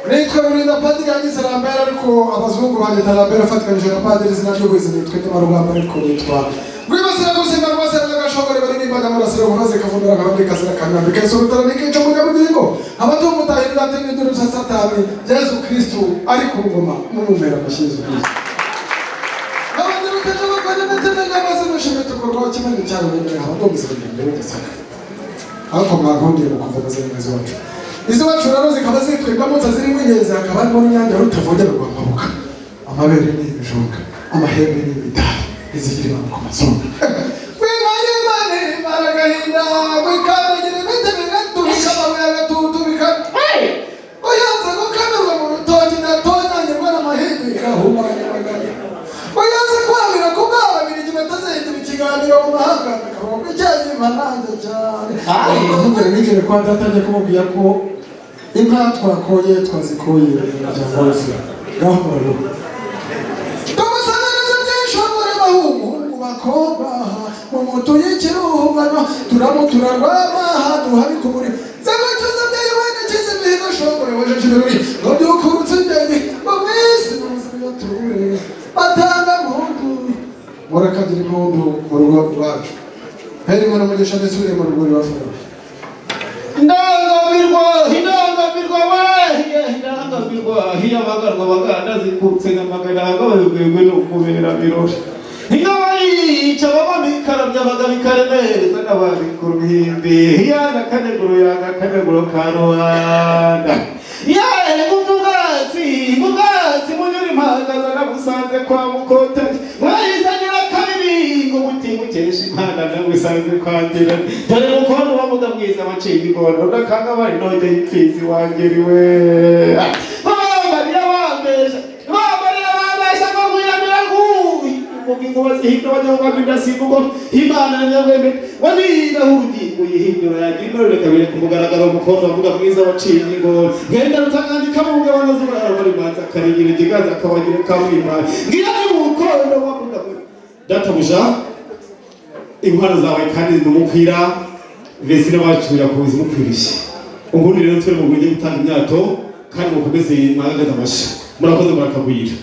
Nitwe Rurinda Padiri Agnes Lambert, ariko abazungu banyita Lambert afatanyije na Padiri izina ry'ubwizi nitwe Nyamarugamba, ariko nitwa Rwibasira gusenga rwose n'agashogore baririmba Nyamarasira kumaze kavumera akabandi kasira kamyambi kese urutara n'ikico mu nyamugingo abatungu mutahirira atenge dore sa Satani Yesu Kristo ari ku ngoma mumumera amashyi Yesu Kristo. Abandi ruteje bakanye n'etene ngamaze n'ushime tukorwa kimenye cyane n'ibyo abatungu zirinde n'isaka. Ariko mwagondiye kuvuga z'imeze wacu. Izo wacu rero zikaba zitwebwamo zirimo inyenzi, hakaba harimo n'inyange rutavogera rwamabuka, amabere n'ibijunga, amahembe n'ibitari izigira imana ku mazuru. Wimanyimane baragahinda wikandagira ibiti bigatubika amabuye agatutubika uyanze gukamirwa mu rutoki ndatonyanyirwa n'amahembe ikahumanya bagana uyanze kwamira ku bwaba birigi batazahindura ikiganiro mu mahanga bikavuga ko icyayi impanange cyane. Ntugere nigere kwa data njya kumubwira ko inka twakoye twazikoye umuryango wose gahoro. Tumusananiza byinshi muri bahungu bakobwa mu mutu y'ikiruhungano turamutura rw'amaha duhari ku buri zagacuza byayo wanakize imihigo shongore wajeje ibirori ngo byukurutse indege ngo mwisi muzira ture batanga mundu murakagira impundu mu rugo rwacu. Heri mwana mugisha n'isubire mu rugo rwafura. Indangamirwa hiya bagarwa baganda zikutse n'amagana hagabagwegwe no kubera birori. Ingayica babamikarabya bagabikaremeza n'ababikuru bihimbi yana kaneguro ka Rwanda. Yae mugatsi munyuri mpagaza nagusanze kwa Mukotari mwayizanira kabiri ngo mutimukesha impanda nagusanze kwa Ndirani. Dore mukono bavuga mwiza baciye igona udakanga bari none y'imfizi wangeriwe. Ngo bazihindura bajya kugamira sibugo Imana nyabweme wanira urugingo yihindura yagindura rekabire ku mugaragaro umukono bavuga mwiza waciye ngo ngenda rutangandika mu ngabano z'urara bari manza karigira igiganza akabagira kamwima ngira umukono bavuga data buja inkwano zawe kandi n'umukwira vesina wacu yakoze umukwirisha. Ubundi rero turi mu buryo gutanga imyato kandi mukomeze mwagaza amashi murakoze murakagwira.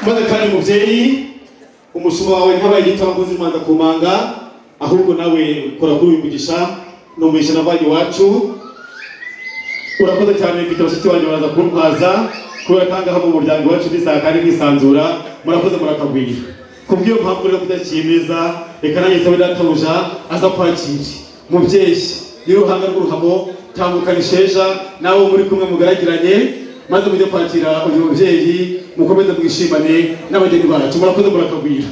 Maze kandi muvyeyi umushuma wawe ntabaye gitambuza imanza kumanga ahubwo nawe ukora kuri uyu mugisha n'umugisha navanye wacu. Urakoze cyane mfite abashiki banyu baraza kuntwaza kubera kanga habo mu muryango wacu n'isaka kandi kwisanzura murakoze murakagwira. Kubwiyo mpamvu rero kudakimeza reka nanjye sabe databuja aza kwakira muvyeyi y'uruhanga rw'uruhamo tambukana isheja nawe muri kumwe mugaragiranye maze mujye kwakira uyu muvyeyi mukomeze mwishimane n'abageni bacu murakoze murakagwira.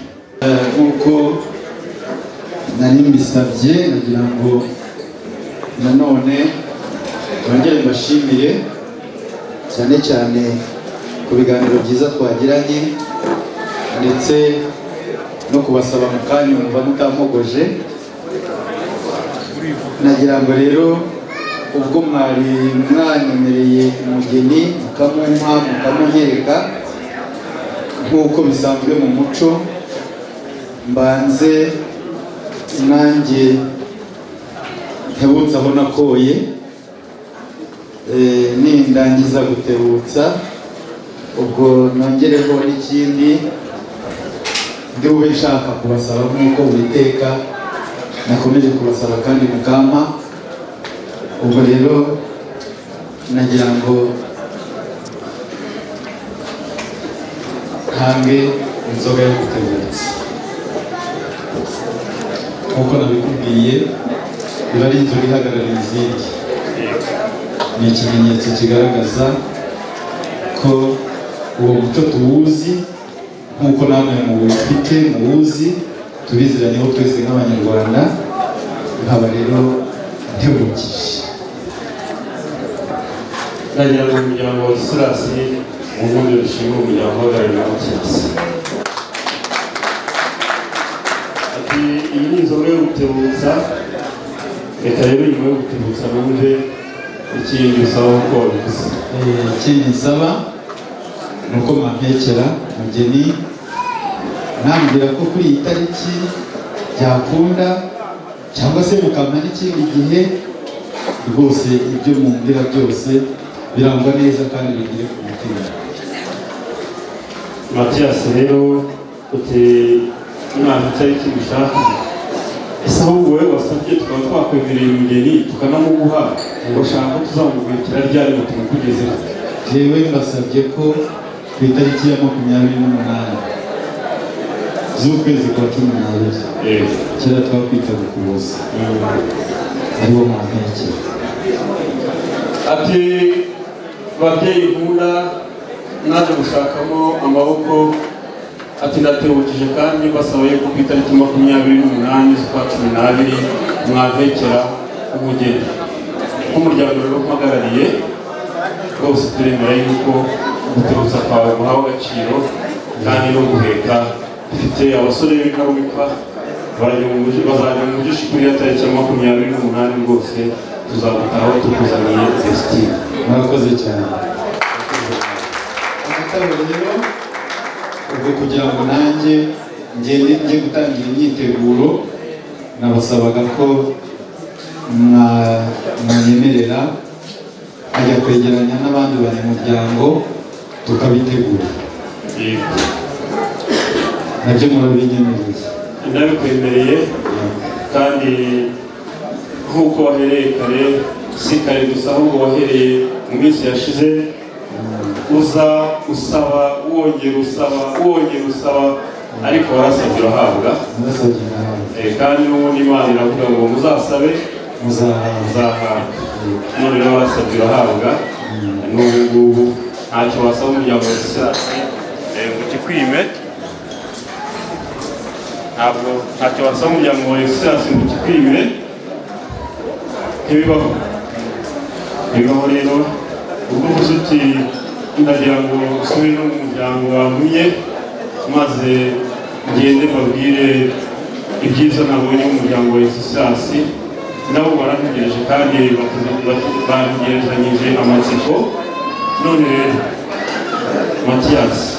Nkuko nari mbisabye nagira ngo nanone bongere mbashimire cyane cyane ku biganiro byiza twagiranye ndetse no kubasaba mu kanya umva mutamogoje. Nagira ngo rero ubwo mwari mwanyemereye umugeni mukamumpa mukamunyereka nk'uko bisanzwe mu muco mbanze nanjye ntebutse aho nakoye nindangiza gutebutsa ubwo nongereho n'ikindi ndi bube nshaka kubasaba nk'uko buri teka nakomeje kubasaba kandi mukampa. Ubwo rero nagira ngo ntange inzoga yo gutebutsa nk'uko nabikubwiye biba ari inzoga ihagarariye izindi. ni ikimenyetso kigaragaza ko uwo muco tuwuzi nk'uko namwe muwufite muwuzi tubiziranyeho twese nk'abanyarwanda. nkaba rero ntibukije nagira ngo umuryango wa Gisirasi ubundi dushimira umuryango uhagarariye Matiyasi. Ati iyi ni inzoga yo gutebutsa, reka rero nyuma yo gutebutsa numve ikindi usaba uko wabivuze. Ikindi nsaba ni uko mwampekera umugeni, nambwira ko kuri iyi tariki byakunda cyangwa se mukampa n'ikindi gihe, rwose ibyo mumbwira byose birangwa neza kandi bigire ku mutima. Matiyasi rero uti umwana itariki bishaka, ese ahubwo wowe wasabye tukaba twakwemereye umugeni tukanamuguha, urashaka ko tuzamugurikira ryari ngo tumukugezeho? Jewe mbasabye ko ku itariki ya 28 z'ukwezi kwa 12 kera twakwitaga Ukuboza, ariwo mwampekera. Ati babyeyi nkunda naje gushakamo amaboko, ati ndatebukije kandi basaba yuko ku itariki 28 z'ukwa 12 mwampekera umugeni. Nk'umuryango rero mpagarariye rwose turemera yuko gutebutsa kwawe muhawe agaciro kandi no guheka dufite abasore b'intarumikwa bazajya mu mugisha kuri ya tariki ya 28 rwose tuzagutaho tukuzaniye Vestine. Murakoze cyane. Agatabo rero ubwo kugira ngo nanjye njye gutangira imyiteguro, nabasabaga ko mwanyemerera ajya kwegeranya n'abandi banyamuryango tukabitegura. Nabyo murabinyemereza? Ndabikwemereye, kandi nk'uko wahereye kare, si kare gusa ahubwo wahereye mu minsi yashize uza usaba wongera usaba ariko warasabye urahabwa. Kandi n'ubundi Imana iravuga ngo muzasabe muzahabwa. None rero warasabye urahabwa. N'ubu ngubu ntacyo wasaba umuryango wa Gisirasi ngo kikwime, ntabwo ntacyo wasaba umuryango wa Gisirasi ngo kikwime, ntibibaho rero. Ubwo uvuze uti ndagira ngo usubire no mu muryango wantumye, maze ngende mbabwire ibyiza nabonye mu muryango wa Gisirasi, nabo barantegereje kandi bategerezanyije amatsiko. None rero Matiyasi,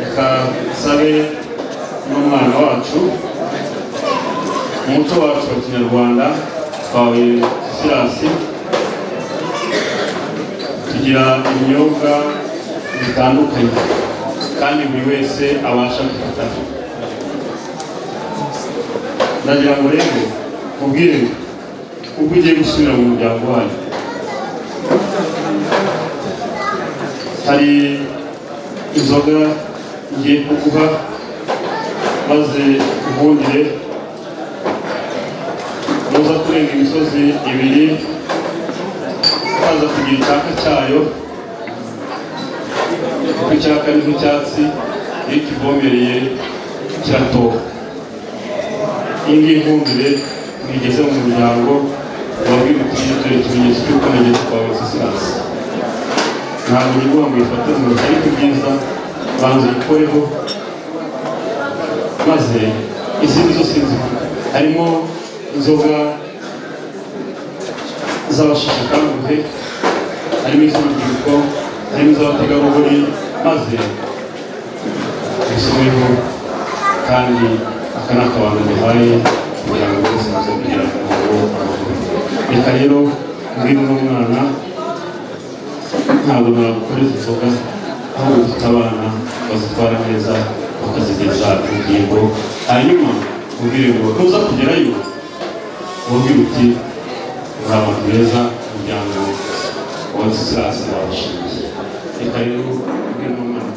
reka sabe n'umwana wacu, umuco wacu wa Kinyarwanda twawe Gisirasi, tugira ibinyobwa bitandukanye kandi buri wese abasha gufata. Ndagira ngo rero ubwire ubwo ugiye gusubira mu muryango wanyu, hari inzoga ngiye kuguha, maze ubumbire nuza kurenga imisozi ibiri ukaza kugira icyaka cyayo, kuko icyaka ni nk'icyatsi iyo kivomereye kiratoha. Iyi ngiyi ifumbire uyigeze mu muryango ubabwira uti dore ikimenyetso cy'uko nageze kwawe Gisirasi. Ntabwo nyiguha ngo uyifate mu ntoki, ariko ibyiza banza uyikoreho, maze izindi zose nzivuga harimo inzoga z'abasheshakanguhe, harimo iz'urubyiruko, harimo iz'abategarugori, maze bisubireho. Kandi aka ni akabando duhaye kugira ngo bose muze kugira ngo reka rero mbwira uno mwana ntabwo nagukoreza inzoga, ahubwo dufite abana bazitwara neza bakazigeza ubugingo. Hanyuma ubwire ngo nuza kugerayo ubabwire uti uri abantu beza, umuryango wa Gisirasi wabashimiye. Reka rero mbwira uno mwana